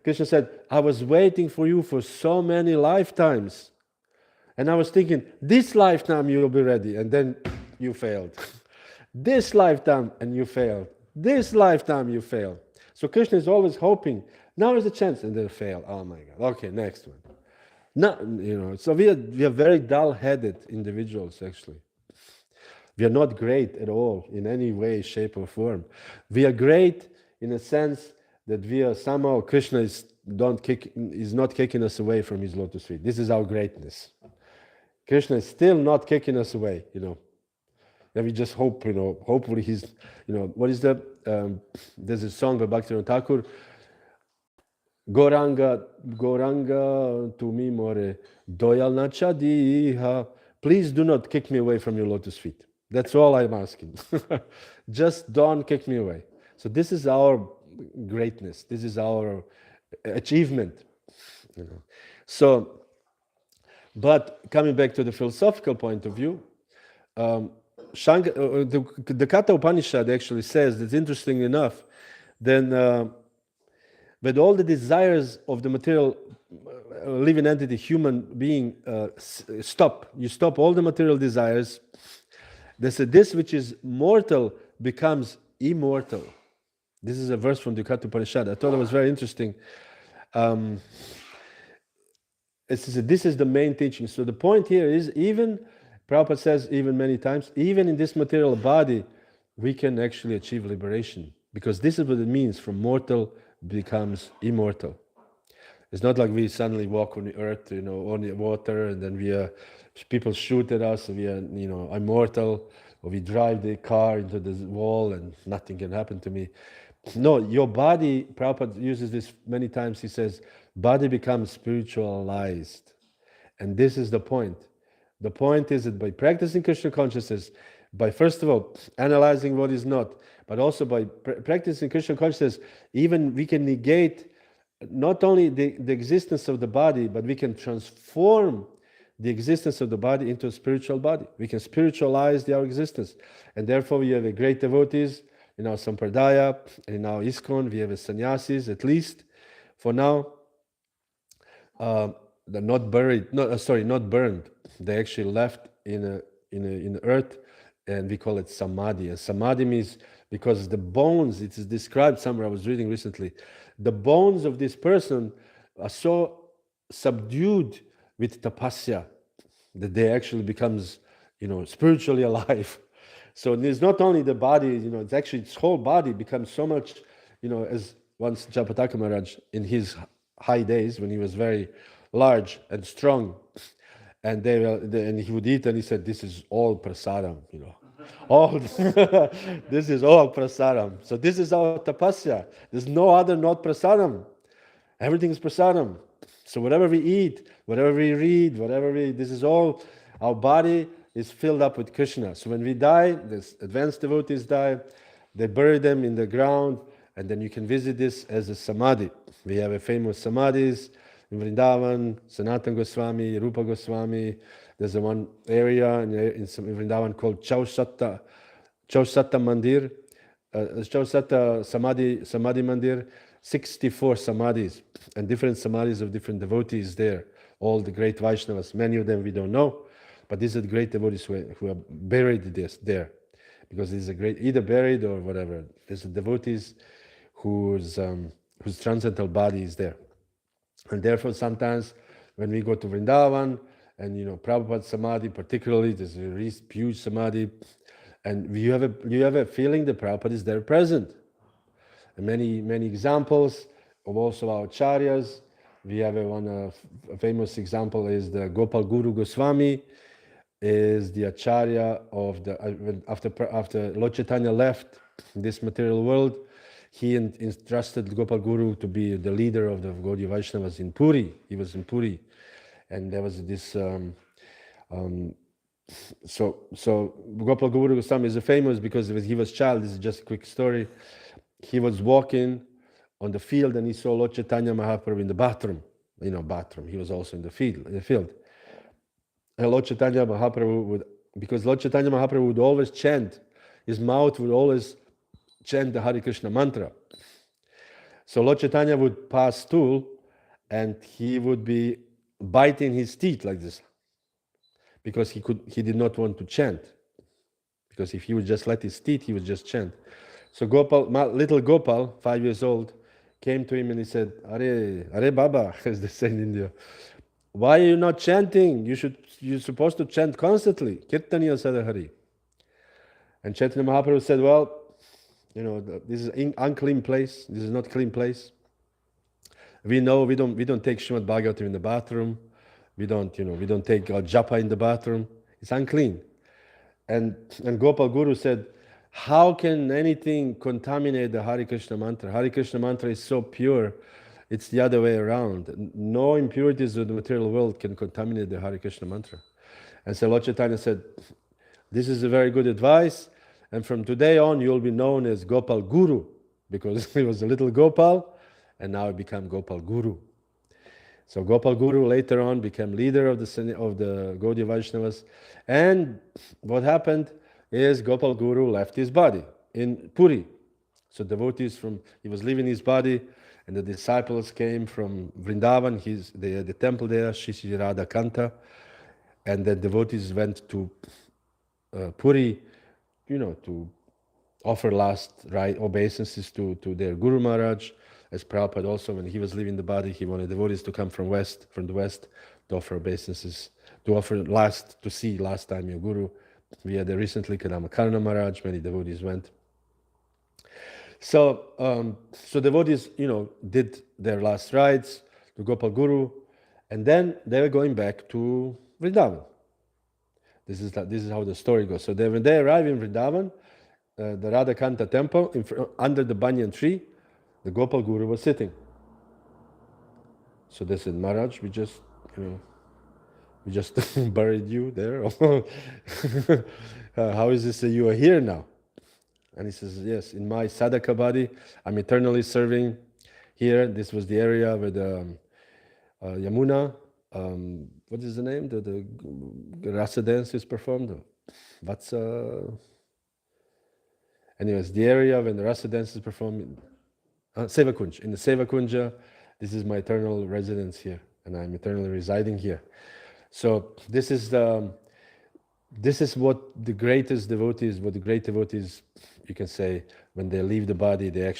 Krishna said, I was waiting for you for so many lifetimes. And I was thinking, this lifetime you'll be ready, and then you failed. This lifetime, and you failed. This lifetime you failed. So Krishna is always hoping, now is the chance, and then fail. Oh my God. Okay, next one. No, so we are very dull-headed individuals, actually. We are not great at all in any way, shape, or form. We are great in a sense that we are somehow, Krishna is not kicking us away from his lotus feet. This is our greatness. Krishna is still not kicking us away, And we just hope, hopefully he's, what is that? There's a song by Bhaktivinoda Thakur, Goranga tumi more, doyal na chadiha. Please do not kick me away from your lotus feet. That's all I'm asking. Just don't kick me away. So this is our greatness. This is our achievement. So, but coming back to the philosophical point of view, the Katha Upanishad actually says that, interesting enough, then when all the desires of the material living entity, human being, stop. You stop all the material desires. They said this which is mortal becomes immortal. This is a verse from the Katha Upanishad. I thought it was very interesting. This is the main teaching. So the point here is, even Prabhupada says, even many times, even in this material body, we can actually achieve liberation, because this is what it means: from mortal becomes immortal. It's not like we suddenly walk on the earth, on the water, and then people shoot at us, and we are, immortal, or we drive the car into the wall and nothing can happen to me. No, your body, Prabhupada uses this many times. He says, body becomes spiritualized. And this is the point. The point is that by practicing Krishna consciousness, by first of all analyzing what is not, but also by practicing Krishna consciousness, even we can negate not only the existence of the body, but we can transform the existence of the body into a spiritual body. We can spiritualize our existence. And therefore we have a great devotees in our Sampradaya, and in our ISKCON, we have a sannyasis, at least for now. They're not buried, not burned. They actually left in earth, and we call it samadhi. And samadhi means, because the bones, it is described somewhere, I was reading recently, the bones of this person are so subdued with tapasya that they actually becomes, spiritually alive. So it's not only the body, it's actually its whole body becomes so much, as once Japataka Maharaj, in his high days, when he was very large and strong, and and he would eat, and he said, this is all prasadam, all this is all prasadam. So this is our tapasya. There's no other not prasadam. Everything is prasadam. So whatever we eat, whatever we read, this is all, our body is filled up with Krishna. So when we die, the advanced devotees die, they bury them in the ground, and then you can visit this as a samadhi. We have a famous samadhis in Vrindavan, Sanatana Goswami, Rupa Goswami. There's one area in Vrindavan called Chausatta Mandir, Chausatta Samadhi Mandir, 64 samadhis, and different samadhis of different devotees there. All the great Vaishnavas, many of them we don't know, but these are the great devotees who are buried there, because these are great, either buried or whatever. There's devotees whose whose transcendental body is there. And therefore, sometimes when we go to Vrindavan, and Prabhupada Samadhi particularly, there's a really huge Samadhi, and you have a feeling that Prabhupada is there present. And many examples of also our acharyas. We have a famous example is the Gopal Guru Goswami, is the acharya of the after Lord Chaitanya left this material world, he entrusted Gopal Guru to be the leader of the Gaudiya Vaishnavas in Puri. He was in Puri, and there was this. So Gopal Guru Goswami is famous because when he was a child. This is just a quick story. He was walking on the field and he saw Lord Chaitanya Mahaprabhu in the bathroom. Bathroom. He was also in the field. And Lord Chaitanya Mahaprabhu because Lord Chaitanya Mahaprabhu would always chant, his mouth would always chant the Hare Krishna mantra. So Lord Chaitanya would pass stool and he would be biting his teeth like this because he did not want to chant. Because if he would just let his teeth, he would just chant. So little Gopal, 5 years old, came to him and he said, Are Baba, as they say in India, why are you not chanting? You're supposed to chant constantly. Kirtaniya Sadahari. And Chaitanya Mahaprabhu said, well, this is an unclean place. This is not a clean place. We know we don't take Srimad Bhagavatam in the bathroom. We don't take japa in the bathroom. It's unclean. And Gopal Guru said, how can anything contaminate the Hare Krishna mantra? Hare Krishna mantra is so pure. It's the other way around. No impurities of the material world can contaminate the Hare Krishna mantra. And so Lord Chaitanya said, this is a very good advice. And from today on, you'll be known as Gopal Guru, because he was a little Gopal, and now he became Gopal Guru. So Gopal Guru later on became leader of the Gaudiya Vaishnavas. And what happened is Gopal Guru left his body in Puri. So devotees he was leaving his body, and the disciples came from Vrindavan, the temple there, Shri Radha Kanta, and the devotees went to Puri, to offer last obeisances to their Guru Maharaj. As Prabhupada also, when he was leaving the body, he wanted devotees to come from the west, to offer obeisances, to see last time your Guru. We had recently Kadamakarna Maharaj, many devotees went. So devotees, did their last rites to Gopal Guru, and then they were going back to Vrindavan. This is how the story goes. So when they arrive in Vrindavan, the Radhakanta temple, under the banyan tree, the Gopal Guru was sitting. So they said, Maharaj, we just buried you there. How is this that you are here now? And he says, yes, in my sadhaka body, I'm eternally serving here. This was the area where the Yamuna, what is the name? The rasa dance is performed. Anyways, the area when the rasa dance is performed, Sevakunja. In the Sevakunja, this is my eternal residence here, and I'm eternally residing here. So this is what the great devotees, you can say, when they leave the body, they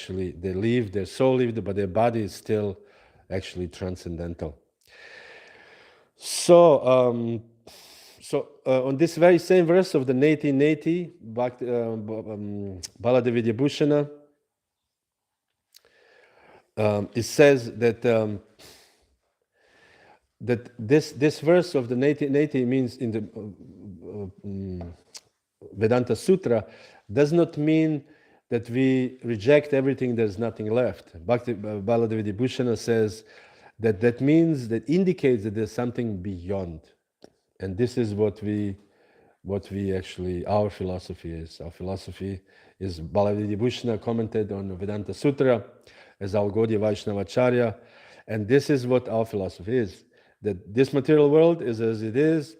leave, their soul leaves, but their body is still actually transcendental. So on this very same verse of the Neti, Baladevi Bhushana, it says that this verse of the Neti means in the Vedanta Sutra does not mean that we reject everything, there's nothing left. Bhakti Baladevi Bhushana says that means, that indicates that there's something beyond. And this is what we actually, our philosophy is. Our philosophy is, Baladevi Bhushana commented on the Vedanta Sutra as our Gaudiya Vaishnava Acharya, and this is what our philosophy is. That this material world is as it is.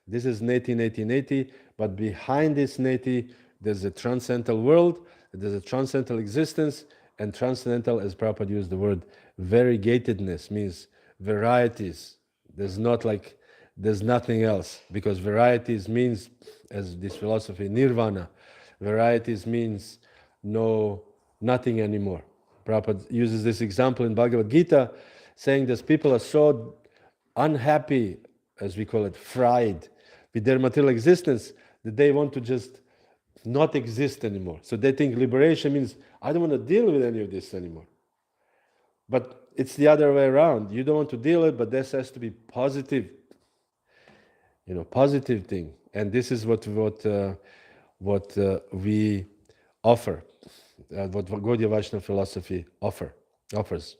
This is neti, but behind this neti, there's a transcendental world, there's a transcendental existence, and transcendental, as Prabhupada used the word, variegatedness, means varieties. There's nothing else, because varieties means, as this philosophy, nirvana, varieties means nothing anymore. Prabhupada uses this example in Bhagavad Gita, saying that people are so unhappy, as we call it, fried with their material existence, that they want to just not exist anymore. So they think liberation means, I don't want to deal with any of this anymore. But it's the other way around. You don't want to deal with it, but this has to be positive, positive thing. And this is what we offer, what Gaudiya Vaishnava philosophy offers.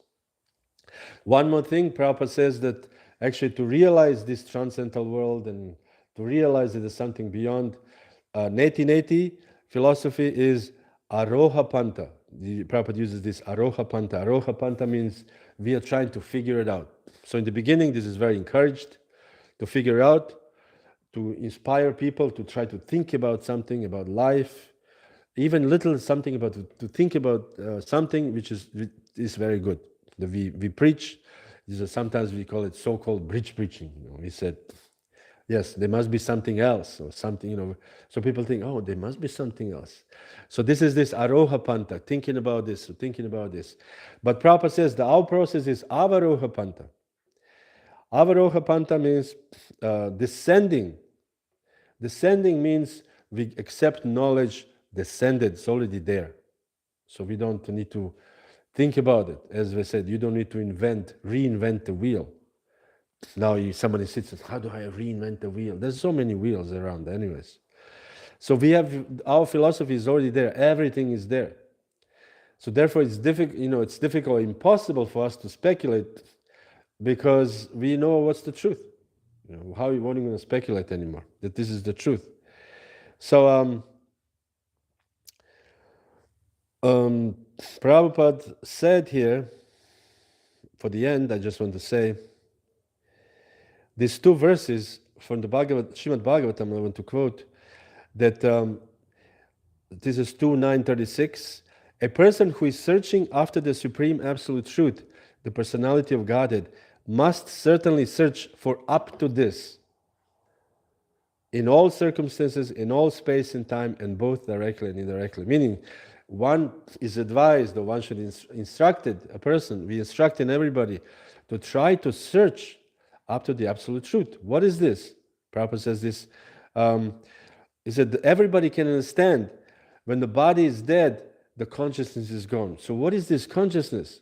One more thing, Prabhupada says that actually to realize this transcendental world and to realize that there's something beyond, Neti philosophy is Aroha Panta. Prabhupada uses this Aroha Panta. Aroha Panta means we are trying to figure it out. So in the beginning, this is very encouraged to figure out, to inspire people to try to think about something, about life, even little something about, to think about something which is very good. We preach, sometimes we call it so-called bridge preaching. We said, yes, there must be something else or something, so people think, oh, there must be something else. So this is this Aroha Panta, thinking about this, thinking about this. But Prabhupada says our process is Avaroha Panta. Avaroha Panta means descending. Descending means we accept knowledge descended, it's already there. So we don't need to think about it. As we said, you don't need to reinvent the wheel. Now somebody sits and says, how do I reinvent the wheel? There's so many wheels around anyways. So our philosophy is already there. Everything is there. So therefore it's difficult, impossible for us to speculate because we know what's the truth. How are you going to speculate anymore? That this is the truth. So Prabhupada said here, for the end, I just want to say, these two verses from the Srimad Bhagavatam, I want to quote, that this is 2:936. A person who is searching after the Supreme Absolute Truth, the personality of Godhead, must certainly search for up to this in all circumstances, in all space and time, and both directly and indirectly. Meaning, one is advised, or one should instruct we instructing everybody to try to search up to the absolute truth. What is this? Prabhupada says this, is that everybody can understand when the body is dead, the consciousness is gone. So what is this consciousness?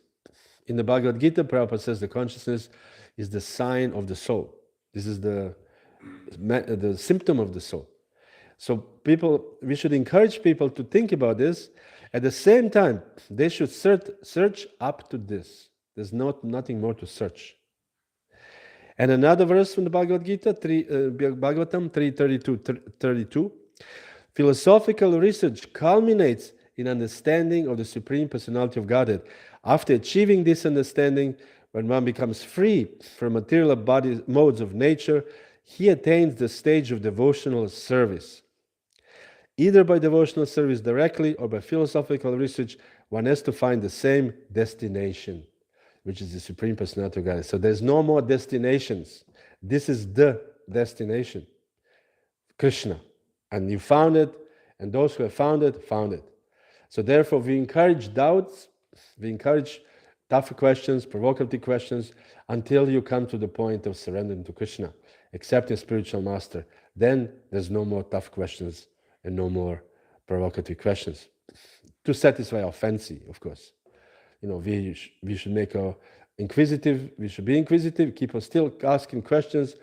In the Bhagavad Gita, Prabhupada says the consciousness is the sign of the soul. This is the symptom of the soul. So we should encourage people to think about this. At the same time, they should search up to this. There's nothing more to search. And another verse from the Bhagavad Gita, Bhagavatam 3:32. Philosophical research culminates in understanding of the Supreme Personality of Godhead. After achieving this understanding, when one becomes free from material modes of nature, he attains the stage of devotional service. Either by devotional service directly or by philosophical research, one has to find the same destination, which is the Supreme Personality of Godhead. So there's no more destinations. This is the destination, Krishna. And you found it, and those who have found it, found it. So therefore, we encourage doubts, we encourage tough questions, provocative questions, until you come to the point of surrendering to Krishna, accepting spiritual master. Then there's no more tough questions and no more provocative questions. To satisfy our fancy, of course. We should make we should be inquisitive, keep on still asking questions.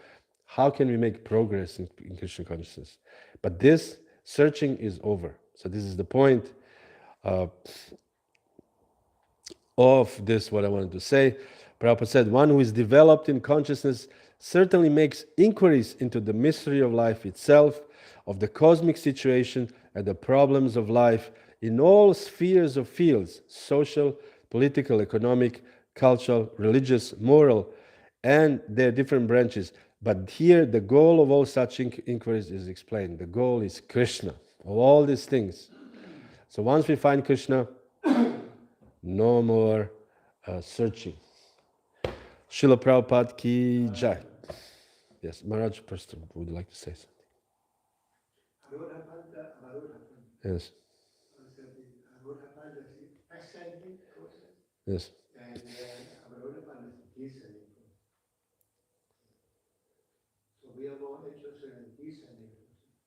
How can we make progress in Krishna consciousness? But this searching is over. So this is the point of this, what I wanted to say. Prabhupada said, one who is developed in consciousness certainly makes inquiries into the mystery of life itself, of the cosmic situation and the problems of life in all spheres of fields, social, political, economic, cultural, religious, moral, and their different branches. But here the goal of all such inquiries is explained. The goal is Krishna, of all these things. So once we find Krishna, no more searching. Srila Prabhupada ki jai. Yes, Maharaj, first would you like to say something? Yes. Ascending process. Yes. Aber irgendwann ist descending. So we are more interested in descending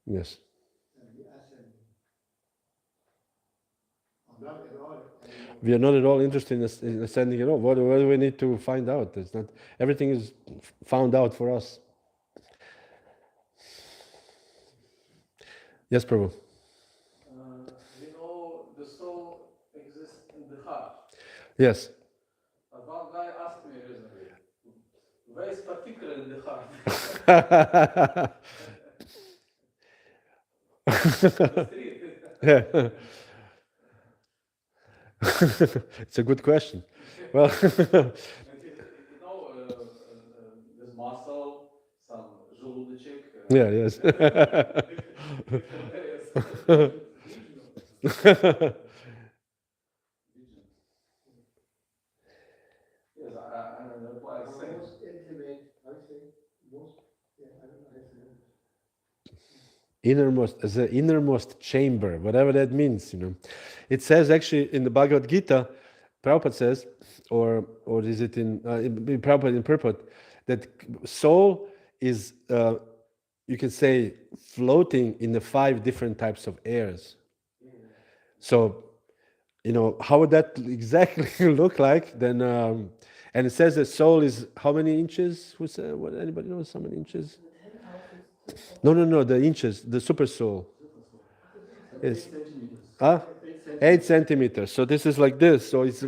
Yes. than the ascending. Not at all. We are not at all interested in ascending at all. What do we need to find out? It's not everything is found out for us. Yes, Prabhu. We know the soul exists in the heart. Yes. But one guy asked me recently, where is particular in the heart? The street. Yeah. It's a good question. Well, You know, this muscle, some желудочек. yeah, yes. Different areas. Yes, that's why I say. Most intimate, I say, most, yeah, I don't know how to say it. Innermost, as the innermost chamber, whatever that means, you know. It says actually in the Bhagavad Gita, Prabhupada says, or is it in Prabhupada in purport, that soul is, you can say, floating in the 5 different types of airs. So, you know, how would that exactly look like? Then, and it says that soul is how many inches? Who said? What? Anybody knows how many inches? No, the inches, the super soul. Yes. 8 centimeters. Huh? 8 centimeters. 8 centimeters. So this is like this. So it's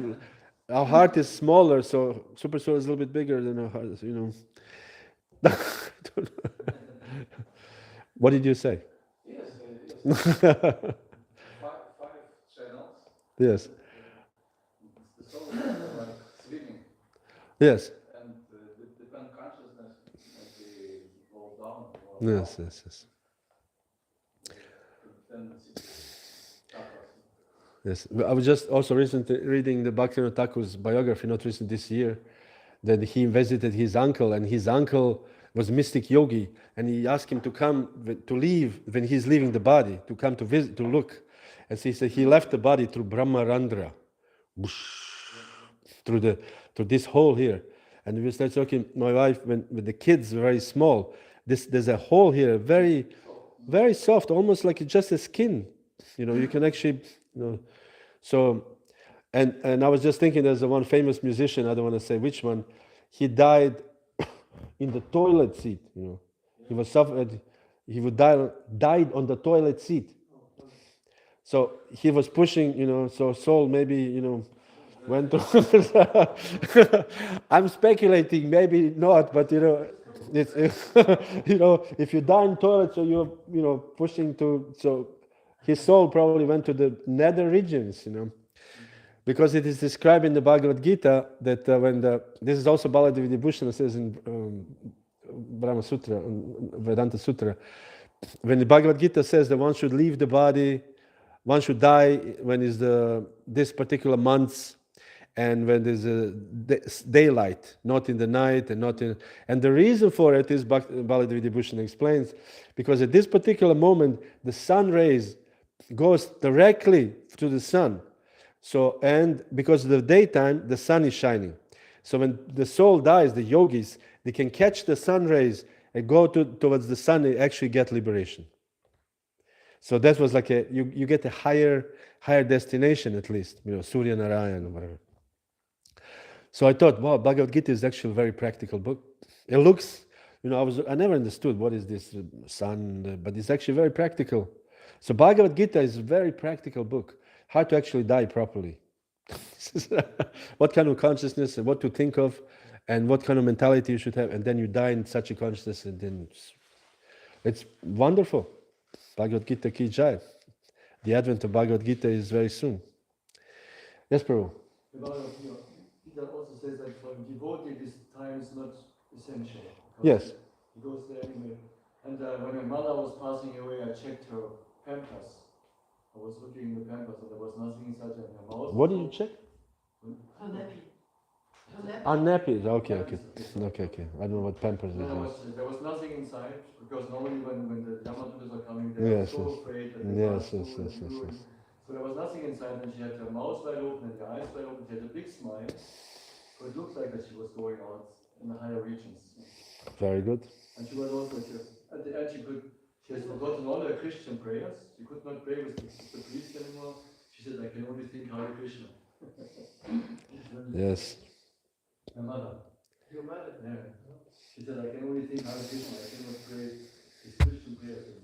our heart is smaller. So super soul is a little bit bigger than our heart. You know. I don't know. What did you say? Yes, five channels. Yes. The soul is like swimming, Yes. and depend consciousness maybe go down. Yes. Then Yes. I was just also recently reading the Bhaktivinoda Thakur's biography, not recent this year, that he visited his uncle, and his uncle was mystic yogi, and he asked him to come to leave when he's leaving the body, to come to visit, to look. And so he said he left the body through Brahmarandra, through this hole here. And we started talking, my wife, when the kids were very small, there's a hole here, very, very soft, almost like just a skin. You know, you can actually, you know, so, and I was just thinking, there's one famous musician, I don't want to say which one, he died in the toilet seat, you know. He was suffered, he would died on the toilet seat. So he was pushing, you know, so soul maybe, you know, went to, I'm speculating, maybe not, but you know, it's, you know, if you die in toilet, so you're, you know, pushing to, so his soul probably went to the nether regions, you know, because it is described in the Bhagavad Gita that this is also Baladevi Vibhushana says in Brahma Sutra, Vedanta Sutra, when the Bhagavad Gita says that one should leave the body, one should die when is this particular months, and when there's a daylight, not in the night, and the reason for it is Baladevi Vibhushana explains, because at this particular moment the sun rays goes directly to the sun. So, and because of the daytime, the sun is shining. So when the soul dies, the yogis, they can catch the sun rays and go towards the sun and actually get liberation. So that was like you get a higher destination at least, you know, Surya Narayan or whatever. So I thought, wow, Bhagavad Gita is actually a very practical book. It looks, you know, I never understood what is this sun, but it's actually very practical. So Bhagavad Gita is a very practical book. How to actually die properly. What kind of consciousness and what to think of and what kind of mentality you should have, and then you die in such a consciousness, and then it's wonderful. Bhagavad Gita ki jai. The advent of Bhagavad Gita is very soon. Yes, Prabhu. The Bhagavad Gita also says that for a devotee this time is not essential. Yes. He goes there anyway. And when my mother was passing away, I checked her pampers. I was looking in the pampers and there was nothing inside her mouth. What did you check? Her nappy. Nappies. Okay. I don't know what pampers is. There was nothing inside, because normally when the Yamadutas are coming, they are Yes, so yes. afraid that they Yes, pass yes. through and So there was nothing inside, and she had her mouth wide open and her eyes wide open. She had a big smile. So it looked like that she was going out in the higher regions. Very good. And she was also, at the end, she has forgotten all her Christian prayers. She could not pray with the priest anymore. She said, I can only think Hare Krishna. Yes. My mother. Your mother? Yeah. She said, I can only think Hare Krishna. I cannot pray these Christian prayers anymore.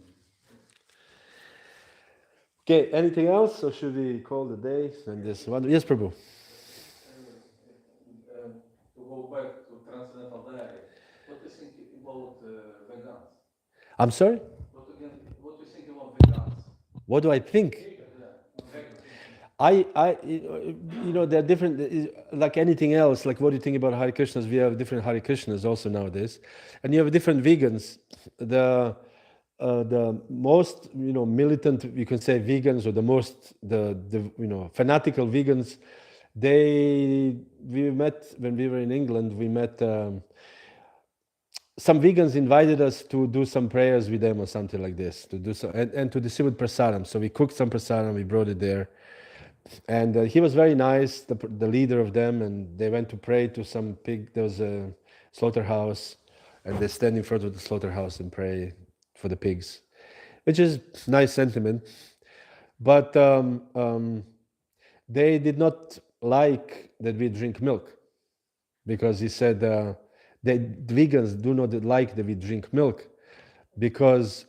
Okay, anything else, or should we call the day? And this one, yes, Prabhu. To go back to Transcendental Diary, what do you think about vegans? I'm sorry? What do you think about vegans? What do I think? There are different, like anything else, like what do you think about Hare Krishnas? We have different Hare Krishnas also nowadays. And you have different vegans. The most, militant, you can say vegans, or the most, fanatical vegans, we met, when we were in England, we met, some vegans invited us to do some prayers with them or something like this, to do so, and to distribute prasadam. So we cooked some prasadam, we brought it there. And he was very nice, the leader of them, and they went to pray to some pig. There was a slaughterhouse, and they stand in front of the slaughterhouse and pray for the pigs, which is nice sentiment. But they did not like that we drink milk, because he said the vegans do not like that we drink milk, because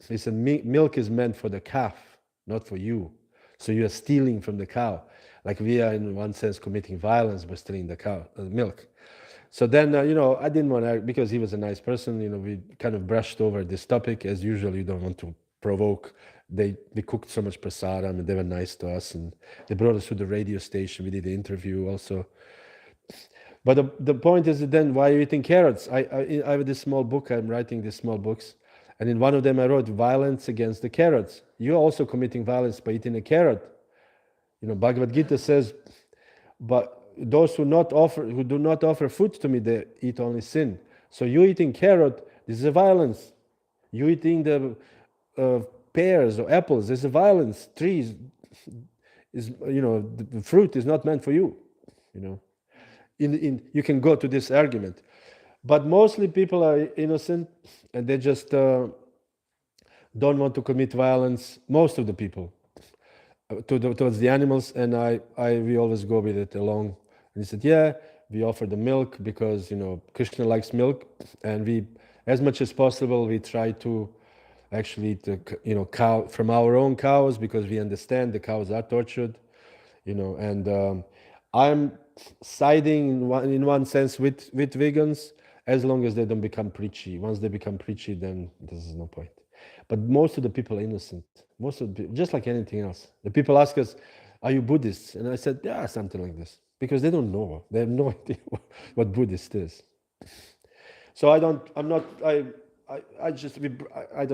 he said milk is meant for the calf, not for you. So you are stealing from the cow, like we are in one sense committing violence by stealing the cow milk. So then, I didn't want to, because he was a nice person, we kind of brushed over this topic. As usual, you don't want to provoke. We cooked so much prasadam, and they were nice to us, and they brought us to the radio station. We did the interview also. But the point is that then, why are you eating carrots? I have this small book, I'm writing these small books, and in one of them I wrote, violence against the carrots. You're also committing violence by eating a carrot. Bhagavad Gita says, but those who do not offer food to me, they eat only sin. So you eating carrot, this is a violence. You eating the pears or apples, this is a violence. Trees is, the fruit is not meant for you. You can go to this argument, but mostly people are innocent, and they just don't want to commit violence. Most of the people towards the animals, and we always go with it along. And he said, yeah, we offer the milk because Krishna likes milk, and we, as much as possible, we try to actually eat cow from our own cows, because we understand the cows are tortured, and I'm siding in one sense with vegans, as long as they don't become preachy. Once they become preachy, then there's no point. But most of the people are innocent. Most of the people, just like anything else. The people ask us, are you Buddhists? And I said, yeah, something like this. Because they don't know. They have no idea what Buddhist is. So I don't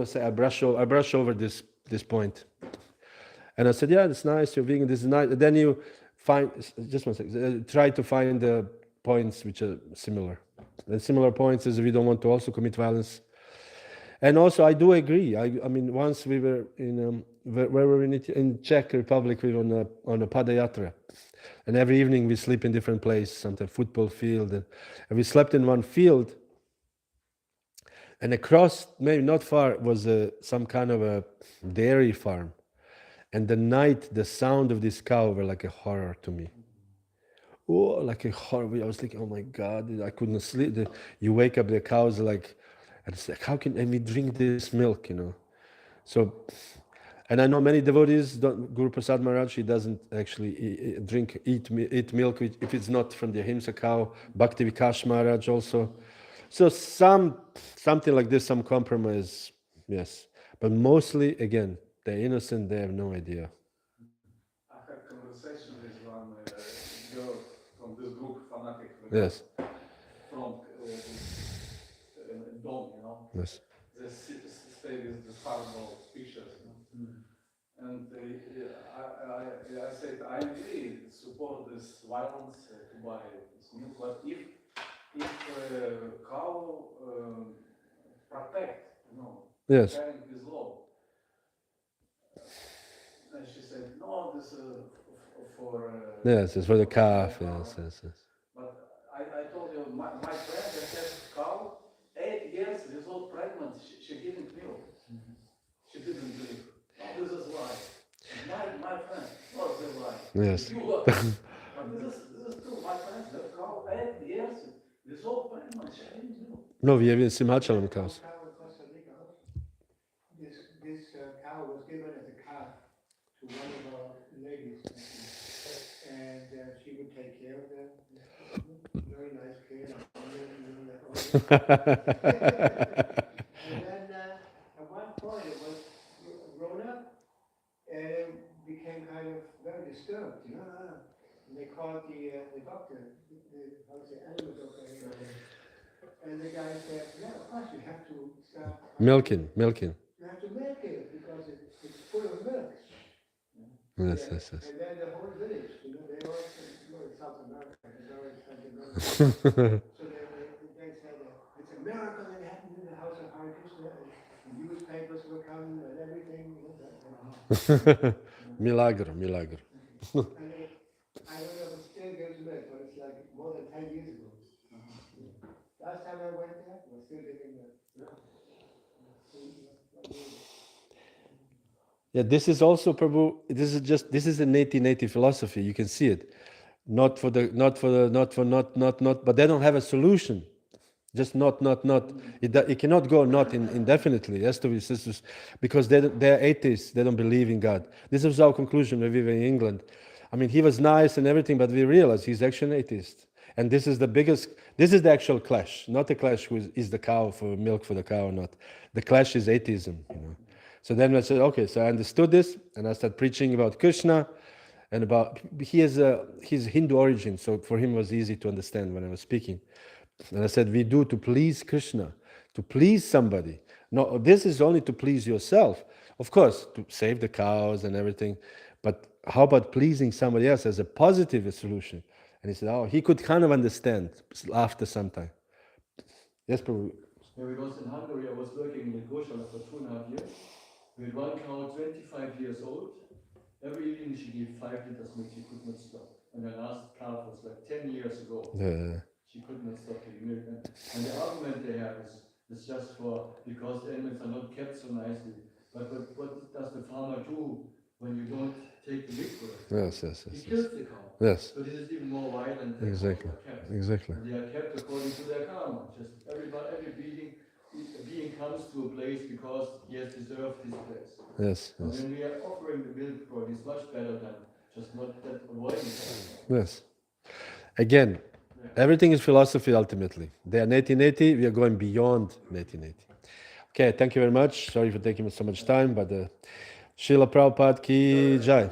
say I brush over this point. And I said, yeah, it's nice, you're vegan, this is nice. Then you find, just one second, try to find the points which are similar. And similar points is we don't want to also commit violence. And also, I do agree. I mean, once we were in where were we in Czech Republic, we were on a padayatra, and every evening we sleep in different places, sometimes football field, and we slept in one field. And across, maybe not far, was some kind of a dairy farm. And the night, the sound of this cow were like a horror to me. Oh, like a horror. I was thinking, oh my God, I couldn't sleep. You wake up, the cows like, and it's like, how can we drink this milk, So, and I know many devotees, Guru Prasad Maharaj, he doesn't actually eat milk if it's not from the Ahimsa cow. Bhakti Vikash Maharaj also. So something like this, some compromise, yes. But mostly, again, they're innocent, they have no idea. I had a conversation with one girl from this group, fanatic. Yes. From Dom, Yes. They stay with the horrible pictures. And I said, I really support this violence to buy this milk, but if cow protect, yes, carrying this law, And she said, no, this is for... Yes, it's for the calf. cow." Yes. But I told you, my friend that has cow, 8 years without pregnant, she didn't milk. She didn't believe. No, this is lie. My friend, not the lie. Yes. You lie. But this is true. My friend, that cow, 8 years without pregnant, she didn't milk. No, we have in Simachalam cows. Cow in Costa Rica. This cow was given as a calf to one of our ladies, and she would take care of them. Very nice care. And then at one point it was grown up, and it became kind of very disturbed, you know. And they called the doctor, how to say, animal doctor. And the guy said, yeah, of course you have to start Milking. You have to milk it because it's full of milk. Yes. And then the whole village, you know, they all in South America, they all in South America. So they said it's a miracle that happened in the house of Hare Krishna, and newspapers will come and everything. You know, Milagro. and I don't know if it still gives milk, but it's like more than 10 years ago. Last time I went there, we're still giving milk. Yeah, this is also Prabhu. This is a native philosophy. You can see it. Not, but they don't have a solution. Just not. It cannot go not indefinitely. It has to be because they're atheists. They don't believe in God. This was our conclusion when we were in England. I mean, he was nice and everything, but we realized he's actually an atheist. And this is the actual clash, not the clash who is the cow for milk for the cow or not. The clash is atheism, you know. So then I said, okay, so I understood this, and I started preaching about Krishna, and about his Hindu origin, so for him it was easy to understand when I was speaking. And I said, we do to please Krishna, to please somebody. No, this is only to please yourself. Of course, to save the cows and everything, but how about pleasing somebody else as a positive solution? And he said, oh, he could kind of understand after some time. Yes, Prabhu. Yeah, because in Hungary I was working in the Goshala for 2.5 years. We had one cow, 25 years old. Every evening she gave 5 liters milk, she could not stop. And the last calf was like 10 years ago. Yeah. She could not stop giving milk. And the argument they have is just because the animals are not kept so nicely. But what does the farmer do when you don't take the milk for it? Yes. He kills the cow. Yes. So this is even more violent than Exactly. they are kept. Exactly. And they are kept according to their karma. Just every being comes to a place because he has deserved his place. Yes. And when we are offering the milk for it, it's much better than just not that avoiding it. Yes. Again, everything is philosophy ultimately. They are neti, we are going beyond neti. Okay, thank you very much. Sorry for taking so much time, but Srila Prabhupada ki Jai.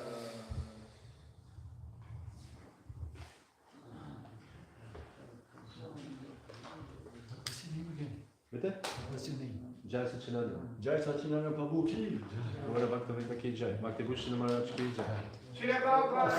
What's your name again? Bitte? What's your name? Jai Sacinandana. Jai Sacinandana Prabhu ki. Gaura Bhakta ki Jai. Bhakti Bhushan Maharaj ki Jai. Shri Prabhupada,